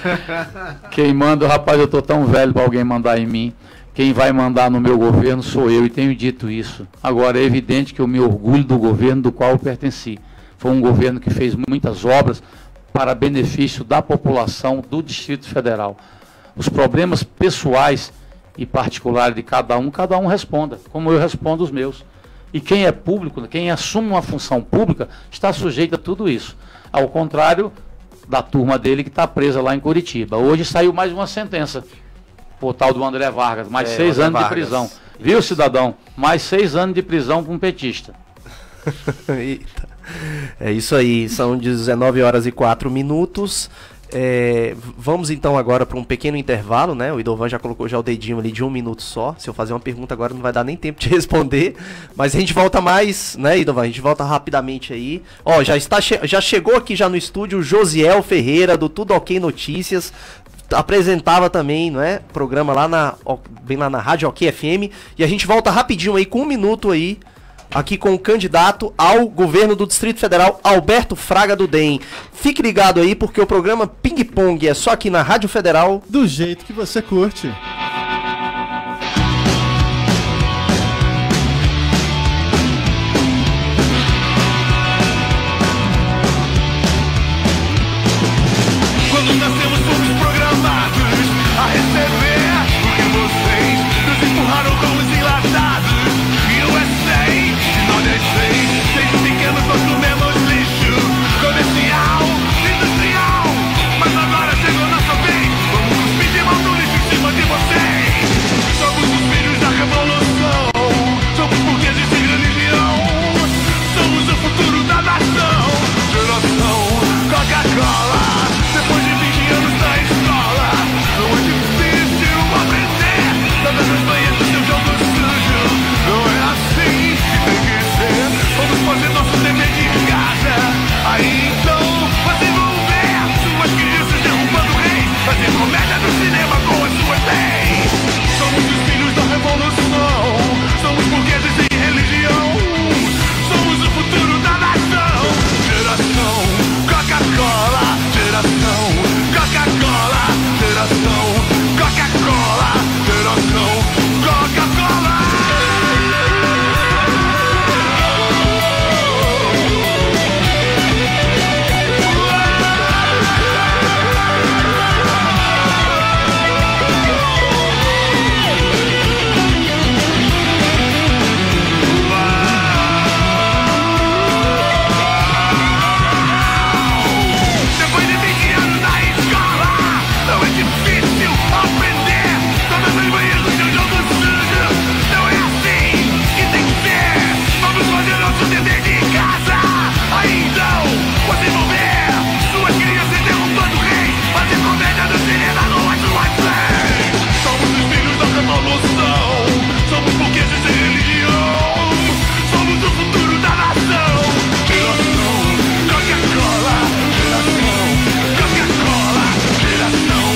[SPEAKER 8] Quem manda, rapaz, eu tô tão velho para alguém mandar em mim. quem vai mandar no meu governo sou eu, e tenho dito isso. Agora, é evidente que eu me orgulho do governo do qual eu pertenci. Foi um governo que fez muitas obras para benefício da população do Distrito Federal. Os problemas pessoais e particulares de cada um responda, como eu respondo os meus. E quem é público, quem assume uma função pública, está sujeito a tudo isso. Ao contrário da turma dele que está presa lá em Curitiba. Hoje saiu mais uma sentença, por tal do André Vargas, mais 6 anos de prisão. Viu, cidadão? Mais 6 anos de prisão para um petista.
[SPEAKER 5] Eita. É isso aí, são 19 horas e 4 minutos. Vamos então agora para um pequeno intervalo, né? O Idovan já colocou já o dedinho ali de 1 minuto só. Se eu fazer uma pergunta agora não vai dar nem tempo de responder. Mas a gente volta mais, né, Idovan? A gente volta rapidamente aí. Ó, já chegou aqui já no estúdio o Josiel Ferreira, do Tudo Ok Notícias. Apresentava também, não é? Programa bem lá na Rádio Ok FM. E a gente volta rapidinho aí, com 1 minuto aí, aqui com o candidato ao governo do Distrito Federal, Alberto Fraga do DEM. Fique ligado aí, porque o programa Ping Pong é só aqui na Rádio Federal.
[SPEAKER 6] Do jeito que você curte.
[SPEAKER 9] Quando nascemos fomos programados a receber o que vocês nos empurraram como enlatados. E eu sei, de nós é seis, desde pequenos nós comemos lixo comercial, industrial. Mas agora chegou nossa vez, vamos cuspir de mão do lixo em cima de vocês. Somos os filhos da revolução, somos burgueses sem religião, somos o futuro da nação. Geração Coca-Cola. Depois de 20 anos na escola, não é difícil aprender. Todas as manhãs do seu jogo sujo. Não é assim que tem que ser. Vamos fazer nosso dever de casa. Aí então, vocês vão ver suas crianças derrubando reis, fazer comédia no cinema com as suas leis. Somos os filhos da revolução, somos burgueses sem religião, somos o futuro da nação. Geração Coca-Cola. Geração Coca-Cola, geração Coca-Cola, geração Coca-Cola. Somos burgueses sem religião, somos o futuro da nação. Geração Coca-Cola, geração Coca-Cola, geração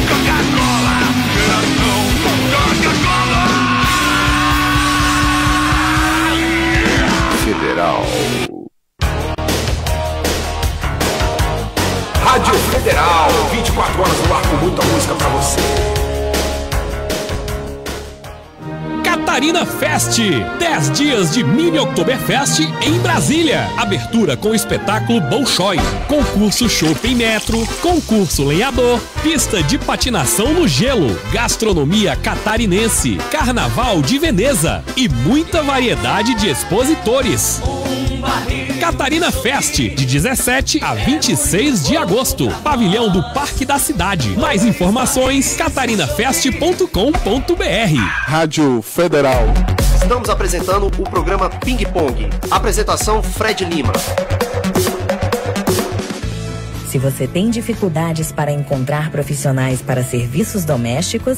[SPEAKER 9] Coca-Cola, geração Coca-Cola.
[SPEAKER 4] Federal. Rádio Federal, 24 horas no ar com muita música pra você.
[SPEAKER 11] Catarina Fest, 10 dias de Mini Oktoberfest em Brasília. Abertura com o espetáculo Bolshoi, concurso Shopping Metro, concurso Lenhador, pista de patinação no gelo, gastronomia catarinense, carnaval de Veneza e muita variedade de expositores. Catarina Fest, de 17 a 26 de agosto. Pavilhão do Parque da Cidade. Mais informações, catarinafest.com.br.
[SPEAKER 6] Rádio Federal.
[SPEAKER 5] Estamos apresentando o programa Ping Pong. Apresentação Fred Lima.
[SPEAKER 1] Se você tem dificuldades para encontrar profissionais para serviços domésticos,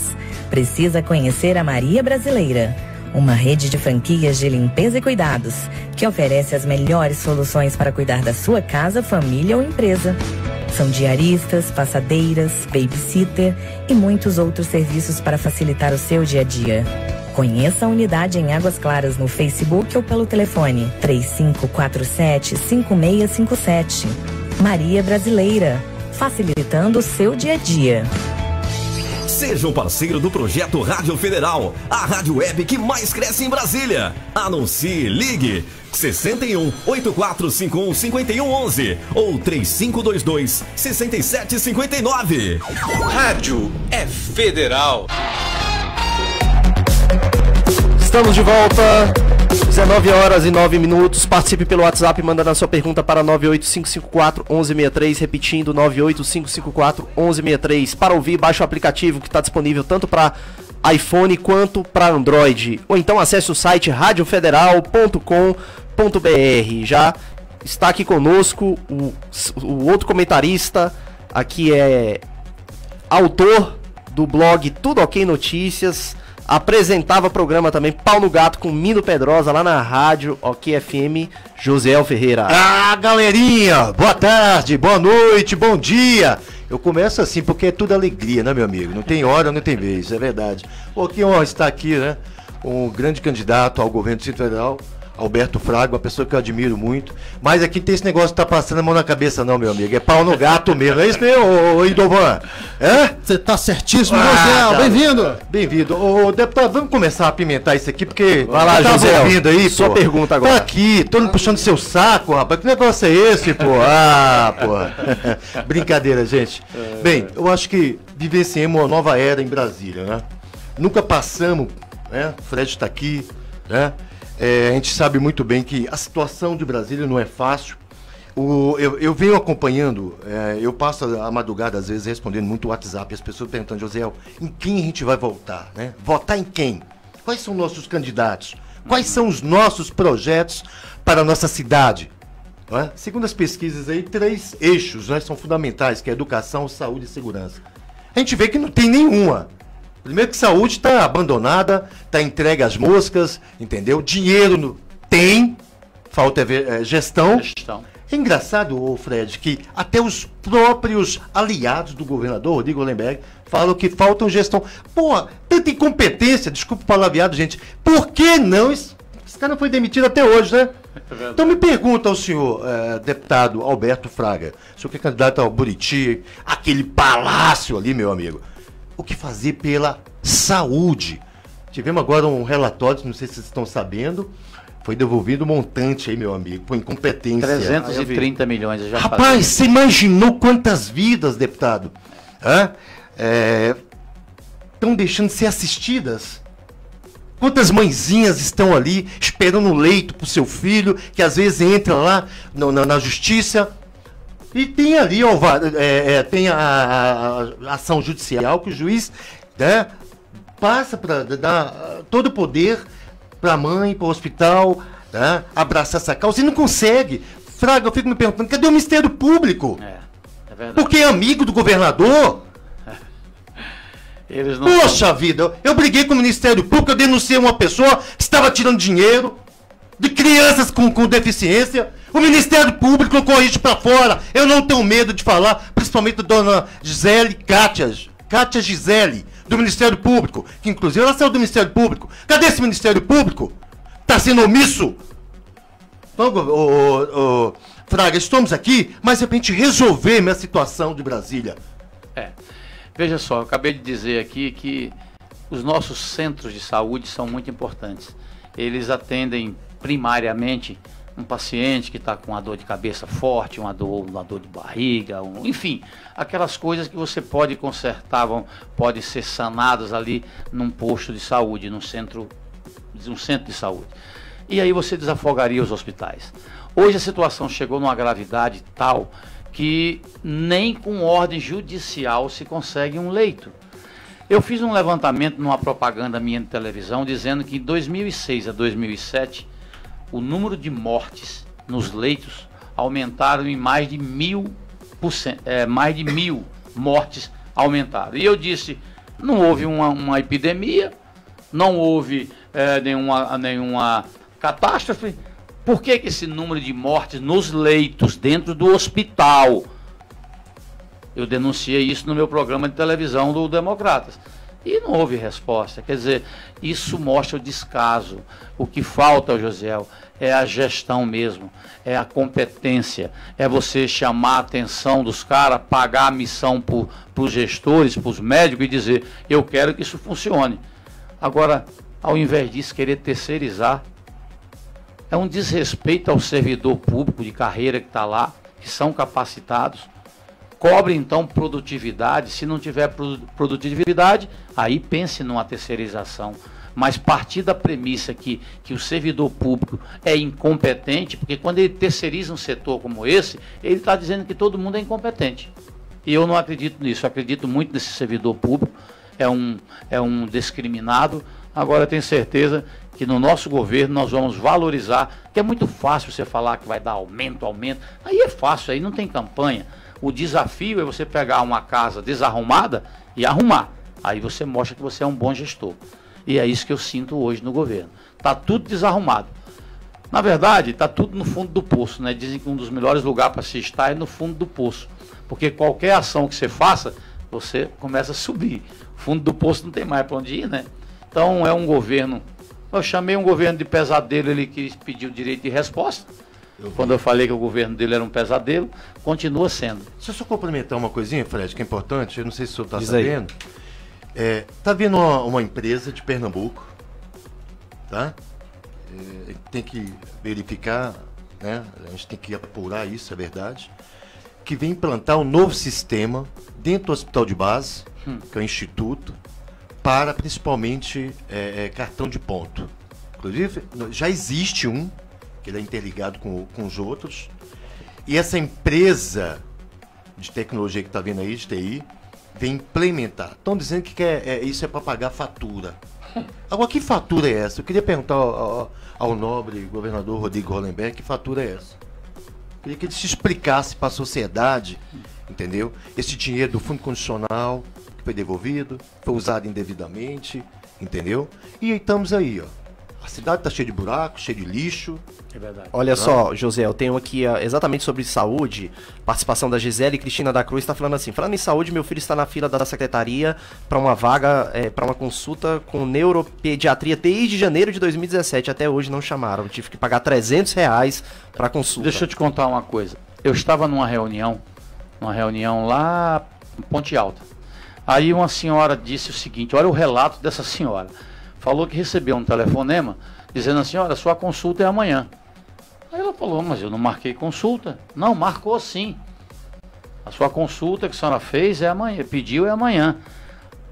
[SPEAKER 1] precisa conhecer a Maria Brasileira, uma rede de franquias de limpeza e cuidados que oferece as melhores soluções para cuidar da sua casa, família ou empresa. São diaristas, passadeiras, babysitter e muitos outros serviços para facilitar o seu dia a dia. Conheça a unidade em Águas Claras no Facebook ou pelo telefone 3547-5657. Maria Brasileira, facilitando o seu dia a dia.
[SPEAKER 3] Seja um parceiro do projeto Rádio Federal, a rádio web que mais cresce em Brasília. Anuncie, ligue 61 8451 5111 ou 3522 6759.
[SPEAKER 12] Rádio é Federal.
[SPEAKER 5] Estamos de volta, 19h09. Participe pelo WhatsApp, mandando a sua pergunta para 98554-1163, repetindo 98554-1163. Para ouvir, baixe o aplicativo que está disponível tanto para iPhone quanto para Android. Ou então acesse o site radiofederal.com.br. Já está aqui conosco o outro comentarista, aqui é autor do blog Tudo Ok Notícias. Apresentava programa também, Pau no Gato com Mino Pedrosa, lá na rádio OK FM, Josiel Ferreira.
[SPEAKER 13] Ah, galerinha, boa tarde, boa noite, bom dia. Eu começo assim porque é tudo alegria, né, meu amigo? Não tem hora, não tem vez, é verdade. Pô, que honra estar aqui, né? Um grande candidato ao governo do Distrito Federal, Alberto Fraga, uma pessoa que eu admiro muito. Mas aqui tem esse negócio de tá passando a mão na cabeça não, meu amigo. É pau no gato mesmo. É isso mesmo, ô Idovan? É?
[SPEAKER 6] Você tá certíssimo, José. Bem-vindo.
[SPEAKER 13] Bem-vindo. Ô, deputado, vamos começar a apimentar isso aqui, porque...
[SPEAKER 5] Vai lá, José.
[SPEAKER 13] Ouvindo aí,
[SPEAKER 5] sua pergunta agora.
[SPEAKER 13] Tá aqui, todo mundo puxando seu saco, rapaz. Que negócio é esse, pô? Ah, pô. Brincadeira, gente. Bem, eu acho que vivenciamos uma nova era em Brasília, né? Nunca passamos, né? O Fred está aqui, né? A gente sabe muito bem que a situação de Brasília não é fácil. Eu venho acompanhando, eu passo a madrugada às vezes respondendo muito WhatsApp, as pessoas perguntando, José, em quem a gente vai votar, né? Votar em quem? Quais são nossos candidatos? Quais são os nossos projetos para a nossa cidade? Não é? Segundo as pesquisas aí, 3 eixos, né, são fundamentais, que é educação, saúde e segurança. A gente vê que não tem nenhuma. Primeiro que saúde está abandonada, está entregue às moscas, entendeu? Dinheiro tem, falta gestão. É engraçado, Fred, que até os próprios aliados do governador, Rodrigo Hollenberg, falam que falta gestão. Pô, tanta incompetência, desculpa o palavreado, gente. Por que não? Esse cara não foi demitido até hoje, né? Então me pergunta ao senhor, deputado Alberto Fraga, o senhor que é candidato ao Buriti, aquele palácio ali, meu amigo. O que fazer pela saúde? Tivemos agora um relatório, não sei se vocês estão sabendo, foi devolvido um montante aí, meu amigo, por incompetência.
[SPEAKER 8] 330 milhões. Eu já
[SPEAKER 13] Rapaz, você imaginou quantas vidas, deputado? Estão deixando de ser assistidas? Quantas mãezinhas estão ali esperando um leito para o seu filho, que às vezes entra lá na justiça... E tem ali, tem a ação judicial que o juiz, né, passa para dar todo o poder para a mãe, para o hospital, né, abraçar essa causa e não consegue. Fraga, eu fico me perguntando, cadê o Ministério Público?
[SPEAKER 8] É verdade.
[SPEAKER 13] Porque é amigo do governador.
[SPEAKER 8] Eles não
[SPEAKER 13] Poxa vida, eu briguei com o Ministério Público, eu denunciei uma pessoa que estava tirando dinheiro de crianças com deficiência. O Ministério Público não corre isso pra fora. Eu não tenho medo de falar, principalmente a dona Gisele Kátia Gisele, do Ministério Público, que inclusive ela saiu do Ministério Público. Cadê esse Ministério Público? Tá sendo omisso? Então, Fraga, estamos aqui, mas é pra gente resolver minha situação de Brasília.
[SPEAKER 8] Veja só, eu acabei de dizer aqui que os nossos centros de saúde são muito importantes. Eles atendem primariamente um paciente que está com uma dor de cabeça forte, uma dor de barriga, enfim, aquelas coisas que você pode consertar, podem ser sanadas ali num posto de saúde, num centro de saúde. E aí você desafogaria os hospitais. Hoje a situação chegou numa gravidade tal que nem com ordem judicial se consegue um leito. Eu fiz um levantamento numa propaganda minha de televisão dizendo que em 2006 a 2007 o número de mortes nos leitos aumentaram em mais de 1000%, mais de 1000 mortes aumentaram. E eu disse, não houve uma epidemia, não houve nenhuma catástrofe. Por que esse número de mortes nos leitos, dentro do hospital? Eu denunciei isso no meu programa de televisão do Democratas. E não houve resposta. Quer dizer, isso mostra o descaso. O que falta, Josiel, é a gestão mesmo, é a competência, é você chamar a atenção dos caras, pagar a missão para os gestores, para os médicos e dizer, eu quero que isso funcione. Agora, ao invés disso, querer terceirizar, é um desrespeito ao servidor público de carreira que está lá, que são capacitados. Cobre então produtividade. Se não tiver produtividade, aí pense numa terceirização. Mas partir da premissa que o servidor público é incompetente, porque quando ele terceiriza um setor como esse, ele está dizendo que todo mundo é incompetente. E eu não acredito nisso, eu acredito muito nesse servidor público, é um discriminado. Agora eu tenho certeza que no nosso governo nós vamos valorizar, que é muito fácil você falar que vai dar aumento, aí é fácil, aí não tem campanha. O desafio é você pegar uma casa desarrumada e arrumar. Aí você mostra que você é um bom gestor. E é isso que eu sinto hoje no governo. Está tudo desarrumado. Na verdade, está tudo no fundo do poço, né? Dizem que um dos melhores lugares para se estar é no fundo do poço. Porque qualquer ação que você faça, você começa a subir. O fundo do poço não tem mais para onde ir, né? Então é um governo... Eu chamei um governo de pesadelo, ele quis pedir o direito de resposta. Quando eu falei que o governo dele era um pesadelo, continua sendo.
[SPEAKER 13] Deixa eu só complementar uma coisinha, Fred, que é importante, eu não sei se o senhor está sabendo. Está vindo uma empresa de Pernambuco, tá? Tem que verificar, né? A gente tem que apurar isso, é verdade. Que vem implantar um novo sistema dentro do hospital de base, que é o Instituto, para principalmente cartão de ponto. Inclusive, já existe um, que ele é interligado com os outros. E essa empresa de tecnologia que está vindo aí, de TI, vem implementar. Estão dizendo que isso é para pagar fatura. Agora, que fatura é essa? Eu queria perguntar ao nobre governador Rodrigo Hollenberg, que fatura é essa? Eu queria que ele se explicasse para a sociedade, entendeu? Esse dinheiro do fundo condicional que foi devolvido, foi usado indevidamente, entendeu? E estamos aí, ó. A cidade está cheia de buracos, cheia de lixo.
[SPEAKER 5] É verdade. Olha só, José, eu tenho aqui exatamente sobre saúde, participação da Gisele Cristina da Cruz está falando assim, falando em saúde, meu filho está na fila da secretaria para uma vaga, para uma consulta com neuropediatria desde janeiro de 2017, até hoje não chamaram, tive que pagar R$300 para consulta.
[SPEAKER 8] Deixa eu te contar uma coisa, eu estava numa reunião lá em Ponte Alta, aí uma senhora disse o seguinte, olha o relato dessa senhora, falou que recebeu um telefonema dizendo assim, olha, sua consulta é amanhã. Aí ela falou, mas eu não marquei consulta. Não, marcou sim. A sua consulta que a senhora fez é amanhã, pediu é amanhã.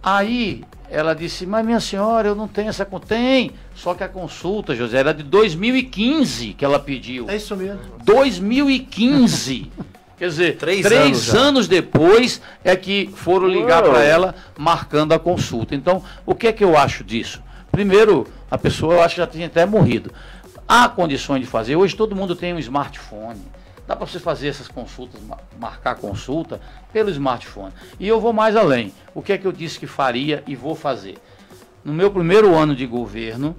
[SPEAKER 8] Aí ela disse, mas minha senhora, eu não tenho essa consulta. Tem, só que a consulta, José, era de 2015 que ela pediu.
[SPEAKER 13] É isso mesmo.
[SPEAKER 8] 2015. Quer dizer, três anos depois é que foram ligar para ela marcando a consulta. Então, o que é que eu acho disso? Primeiro, a pessoa, eu acho que já tinha até morrido. Há condições de fazer. Hoje todo mundo tem um smartphone. Dá para você fazer essas consultas, marcar consulta pelo smartphone. E eu vou mais além. O que é que eu disse que faria e vou fazer? No meu primeiro ano de governo,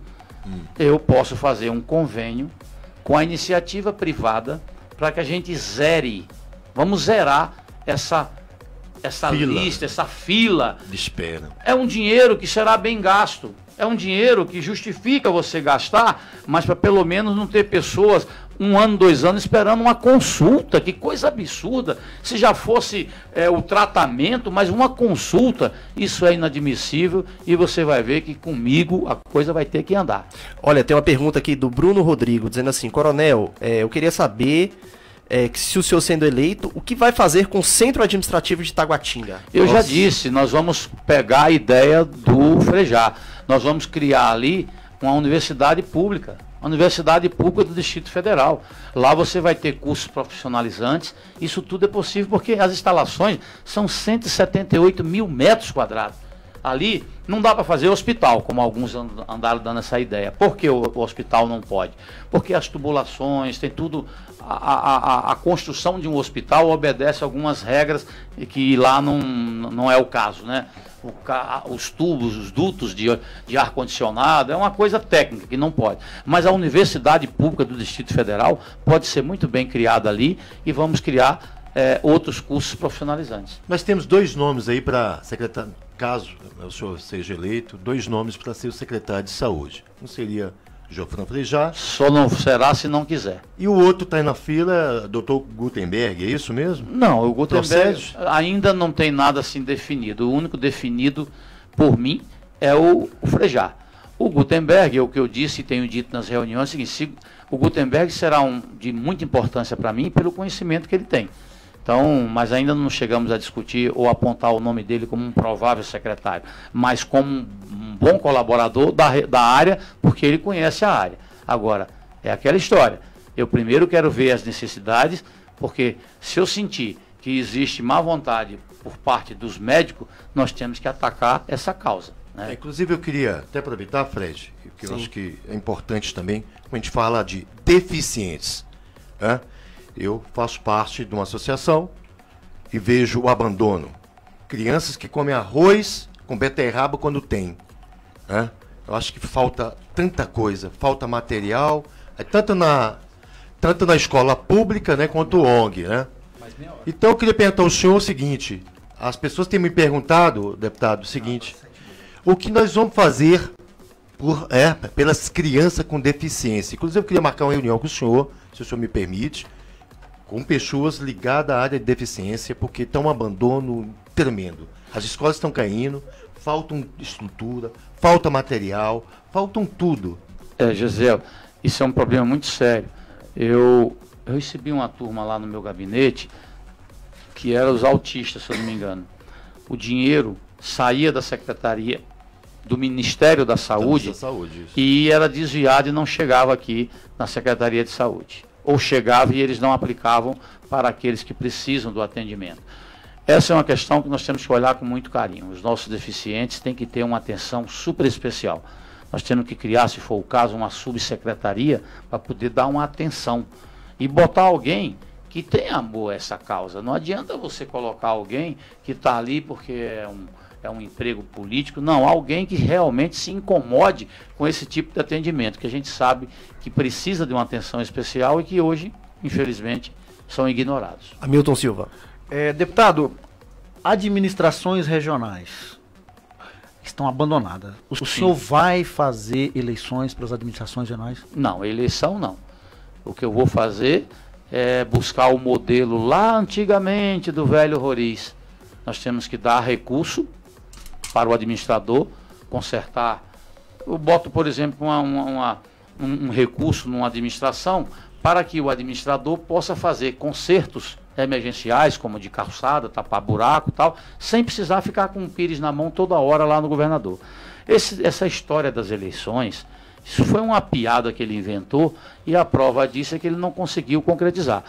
[SPEAKER 8] eu posso fazer um convênio com a iniciativa privada para que a gente zere. Vamos zerar essa lista, essa fila
[SPEAKER 13] de espera.
[SPEAKER 8] É um dinheiro que será bem gasto. É um dinheiro que justifica você gastar, mas para pelo menos não ter pessoas 1 ano, 2 anos esperando uma consulta. Que coisa absurda. Se já fosse o tratamento, mas uma consulta, isso é inadmissível e você vai ver que comigo a coisa vai ter que andar.
[SPEAKER 5] Olha, tem uma pergunta aqui do Bruno Rodrigo, dizendo assim, Coronel, eu queria saber... que se o senhor sendo eleito, o que vai fazer com o Centro Administrativo de Taguatinga?
[SPEAKER 8] Eu já disse, nós vamos pegar a ideia do Frejá. Nós vamos criar ali uma universidade pública do Distrito Federal. Lá você vai ter cursos profissionalizantes, isso tudo é possível porque as instalações são 178 mil metros quadrados. Ali não dá para fazer hospital, como alguns andaram dando essa ideia. Por que o hospital não pode? Porque as tubulações, tem tudo... A construção de um hospital obedece a algumas regras que lá não é o caso, né? Os tubos, os dutos de ar-condicionado, é uma coisa técnica que não pode. Mas a Universidade Pública do Distrito Federal pode ser muito bem criada ali e vamos criar outros cursos profissionalizantes.
[SPEAKER 13] Nós temos 2 nomes aí para caso o senhor seja eleito, 2 nomes para ser o secretário de saúde. Um seria Geoffran Frejá.
[SPEAKER 8] Só não será se não quiser.
[SPEAKER 13] E o outro está aí na fila, doutor Gutenberg, é isso mesmo?
[SPEAKER 8] Não, o Gutenberg
[SPEAKER 13] Procede?
[SPEAKER 8] ainda não tem nada assim definido. O único definido por mim é o Frejá. O Gutenberg, é o que eu disse e tenho dito nas reuniões, é o seguinte, o Gutenberg será de muita importância para mim pelo conhecimento que ele tem. Então, mas ainda não chegamos a discutir ou apontar o nome dele como um provável secretário, mas como um bom colaborador da área, porque ele conhece a área. Agora, é aquela história. Eu primeiro quero ver as necessidades, porque se eu sentir que existe má vontade por parte dos médicos, nós temos que atacar essa causa. Né?
[SPEAKER 13] Inclusive, eu queria até aproveitar, Fred, que eu acho que é importante também, quando a gente fala de deficientes, né? Eu faço parte de uma associação e vejo o abandono. Crianças que comem arroz com beterraba quando tem. Né? Eu acho que falta tanta coisa, falta material, tanto na escola pública, né, quanto ONG. Né? Então eu queria perguntar ao senhor o seguinte, as pessoas têm me perguntado, deputado, o seguinte, o que nós vamos fazer pelas crianças com deficiência? Inclusive eu queria marcar uma reunião com o senhor, se o senhor me permite, com pessoas ligadas à área de deficiência, porque está um abandono tremendo. As escolas estão caindo, faltam estrutura, falta material, faltam tudo.
[SPEAKER 8] Gisele, isso é um problema muito sério. Eu recebi uma turma lá no meu gabinete, que eram os autistas, se eu não me engano. O dinheiro saía da secretaria, do Ministério da Saúde, e era desviado e não chegava aqui na Secretaria de Saúde. Ou chegava e eles não aplicavam para aqueles que precisam do atendimento. Essa é uma questão que nós temos que olhar com muito carinho. Os nossos deficientes têm que ter uma atenção super especial. Nós temos que criar, se for o caso, uma subsecretaria para poder dar uma atenção e botar alguém que tenha amor a essa causa. Não adianta você colocar alguém que está ali porque é um emprego político, não, alguém que realmente se incomode com esse tipo de atendimento, que a gente sabe que precisa de uma atenção especial e que hoje, infelizmente, são ignorados.
[SPEAKER 14] Hamilton Silva.
[SPEAKER 15] Deputado, administrações regionais estão abandonadas. O senhor vai fazer eleições para as administrações regionais?
[SPEAKER 8] Não, eleição não. O que eu vou fazer é buscar o modelo lá antigamente do velho Roriz. Nós temos que dar recurso para o administrador consertar. Eu boto, por exemplo, um recurso numa administração para que o administrador possa fazer consertos emergenciais, como de calçada, tapar buraco e tal, sem precisar ficar com um pires na mão toda hora lá no governador. Essa história das eleições, isso foi uma piada que ele inventou e a prova disso é que ele não conseguiu concretizar.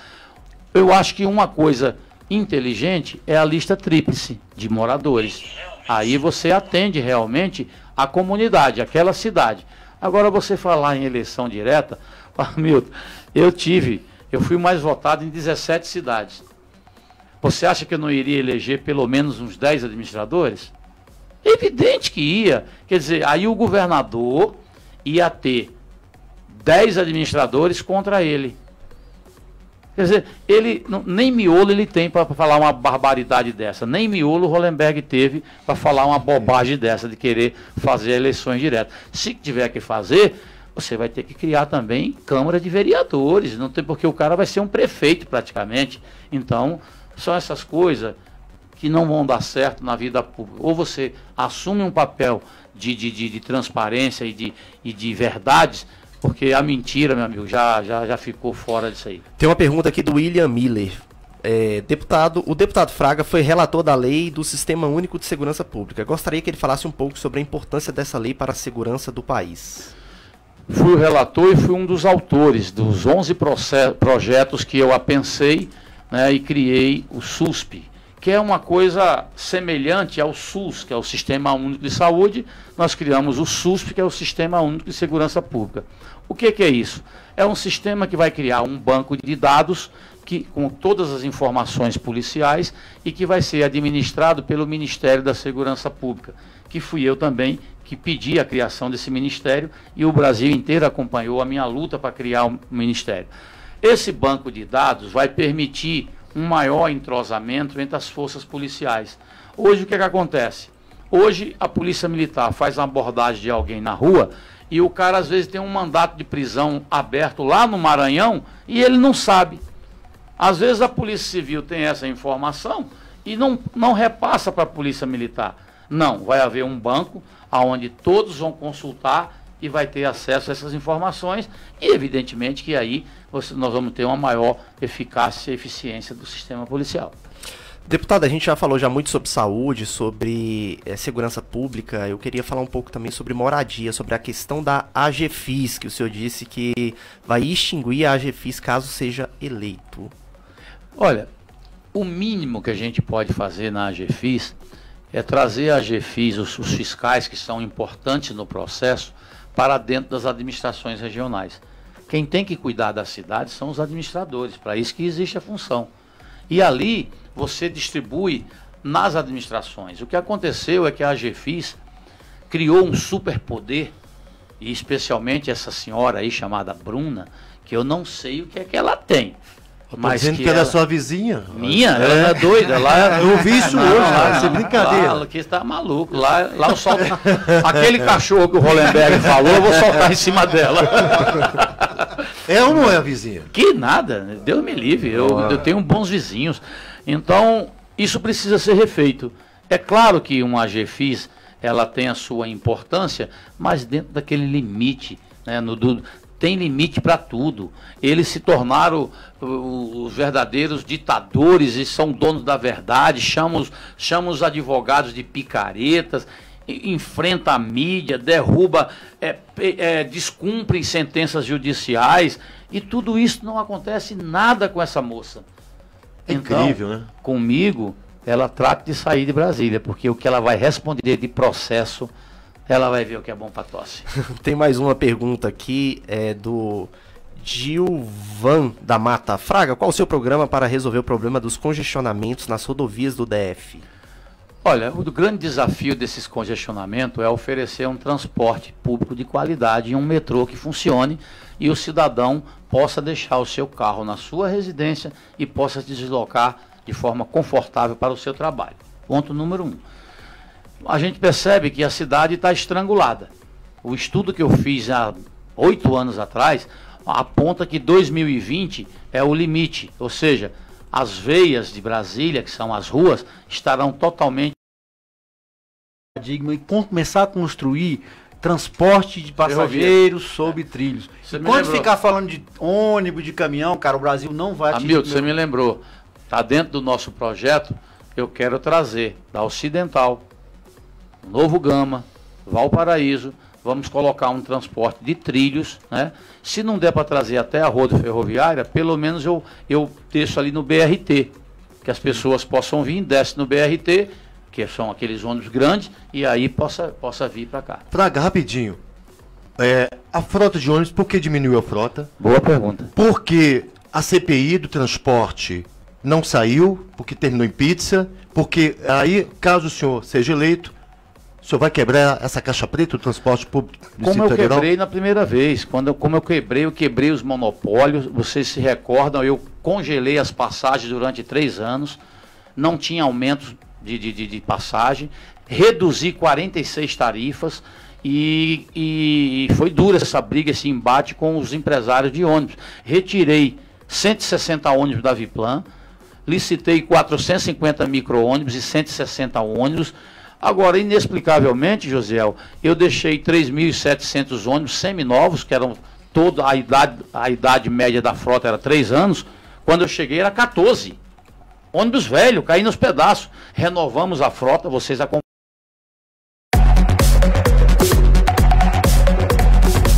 [SPEAKER 8] Eu acho que uma coisa inteligente é a lista tríplice de moradores. Aí você atende realmente a comunidade, aquela cidade. Agora você falar em eleição direta, Milton, eu fui mais votado em 17 cidades. Você acha que eu não iria eleger pelo menos uns 10 administradores? Evidente que ia. Quer dizer, aí o governador ia ter 10 administradores contra ele. Quer dizer, ele nem miolo ele tem para falar uma barbaridade dessa. Nem miolo o Hollenberg teve para falar uma bobagem dessa, de querer fazer eleições diretas. Se tiver que fazer, você vai ter que criar também Câmara de Vereadores. Não tem, porque o cara vai ser um prefeito praticamente. Então, são essas coisas que não vão dar certo na vida pública. Ou você assume um papel de transparência e de verdades, porque a mentira, meu amigo, já ficou fora disso aí.
[SPEAKER 14] Tem uma pergunta aqui do William Miller. O deputado Fraga foi relator da lei do Sistema Único de Segurança Pública. Gostaria que ele falasse um pouco sobre a importância dessa lei para a segurança do país.
[SPEAKER 8] Fui o relator e fui um dos autores dos 11 projetos que eu apensei, né, e criei o SUSP, que é uma coisa semelhante ao SUS, que é o Sistema Único de Saúde. Nós criamos o SUSP, que é o Sistema Único de Segurança Pública. O que é isso? É um sistema que vai criar um banco de dados com todas as informações policiais e que vai ser administrado pelo Ministério da Segurança Pública, que fui eu também que pedi a criação desse ministério e o Brasil inteiro acompanhou a minha luta para criar um ministério. Esse banco de dados vai permitir um maior entrosamento entre as forças policiais. Hoje o que acontece? Hoje, a Polícia Militar faz uma abordagem de alguém na rua e o cara, às vezes, tem um mandato de prisão aberto lá no Maranhão e ele não sabe. Às vezes, a Polícia Civil tem essa informação e não repassa para a Polícia Militar. Não, vai haver um banco onde todos vão consultar e vai ter acesso a essas informações e, evidentemente, que aí nós vamos ter uma maior eficácia e eficiência do sistema policial.
[SPEAKER 14] Deputado, a gente já falou muito sobre saúde, sobre segurança pública. Eu queria falar um pouco também sobre moradia, sobre a questão da AGFIS, que o senhor disse que vai extinguir a AGFIS caso seja eleito.
[SPEAKER 8] Olha, o mínimo que a gente pode fazer na AGFIS é trazer a AGFIS, os fiscais que são importantes no processo, para dentro das administrações regionais. Quem tem que cuidar da cidade são os administradores, para isso que existe a função. E ali você distribui nas administrações. O que aconteceu é que a AGFIS criou um superpoder, e especialmente essa senhora aí chamada Bruna, que eu não sei o que é que ela tem.
[SPEAKER 13] Mas dizendo que ela é sua vizinha.
[SPEAKER 8] Minha? Ela é doida. Lá,
[SPEAKER 13] eu vi isso hoje, isso é brincadeira.
[SPEAKER 8] Lá, que está maluco. Lá eu solto. Aquele cachorro que o Hollenberg falou, eu vou soltar em cima dela.
[SPEAKER 13] É ou não é a vizinha?
[SPEAKER 8] Que nada, Deus me livre. Eu tenho bons vizinhos. Então, isso precisa ser refeito. É claro que uma AGFIS, ela tem a sua importância, mas dentro daquele limite, né, tem limite para tudo. Eles se tornaram os verdadeiros ditadores e são donos da verdade, chamam os advogados de picaretas, enfrenta a mídia, derruba, descumpre sentenças judiciais, e tudo isso não acontece nada com essa moça. Então,
[SPEAKER 13] incrível, né?
[SPEAKER 8] Comigo, ela trata de sair de Brasília, porque o que ela vai responder de processo, ela vai ver o que é bom para tosse.
[SPEAKER 14] Tem mais uma pergunta aqui, do Gilvan da Mata. Fraga, qual o seu programa para resolver o problema dos congestionamentos nas rodovias do DF?
[SPEAKER 8] Olha, o grande desafio desses congestionamentos é oferecer um transporte público de qualidade e um metrô que funcione e o cidadão possa deixar o seu carro na sua residência e possa se deslocar de forma confortável para o seu trabalho. Ponto número 1. A gente percebe que a cidade está estrangulada. O estudo que eu fiz há 8 anos atrás aponta que 2020 é o limite, ou seja, as veias de Brasília, que são as ruas, estarão totalmente...
[SPEAKER 15] E começar a construir transporte de passageiros sob trilhos. Quando ficar falando de ônibus, de caminhão, cara, o Brasil não vai atingir...
[SPEAKER 8] Hamilton, você me lembrou, está dentro do nosso projeto, eu quero trazer da Ocidental, Novo Gama, Valparaíso, vamos colocar um transporte de trilhos, né? Se não der para trazer até a roda ferroviária, pelo menos eu desço ali no BRT, que as pessoas possam vir, desce no BRT, que são aqueles ônibus grandes, e aí possa vir para cá.
[SPEAKER 13] Fraga, rapidinho. A frota de ônibus, por que diminuiu a frota?
[SPEAKER 8] Boa pergunta.
[SPEAKER 13] Porque a CPI do transporte não saiu, porque terminou em pizza, porque aí, caso o senhor seja eleito, o senhor vai quebrar essa caixa preta do transporte público do
[SPEAKER 8] Como eu quebrei na primeira vez, como eu quebrei os monopólios, vocês se recordam, eu congelei as passagens durante 3 anos, não tinha aumento de passagem, reduzi 46 tarifas e foi dura essa briga, esse embate com os empresários de ônibus. Retirei 160 ônibus da Viplan, licitei 450 micro-ônibus e 160 ônibus. Agora, inexplicavelmente, Josiel, eu deixei 3.700 ônibus seminovos, que eram toda a idade média da frota era 3 anos, quando eu cheguei era 14. Ônibus velho, caindo nos pedaços. Renovamos a frota, vocês acompanham.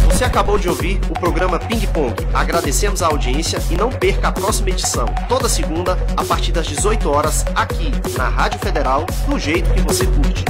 [SPEAKER 5] Você acabou de ouvir o programa Ping Pong. Agradecemos a audiência e não perca a próxima edição, toda segunda, a partir das 18 horas, aqui na Rádio Federal, do jeito que você curte.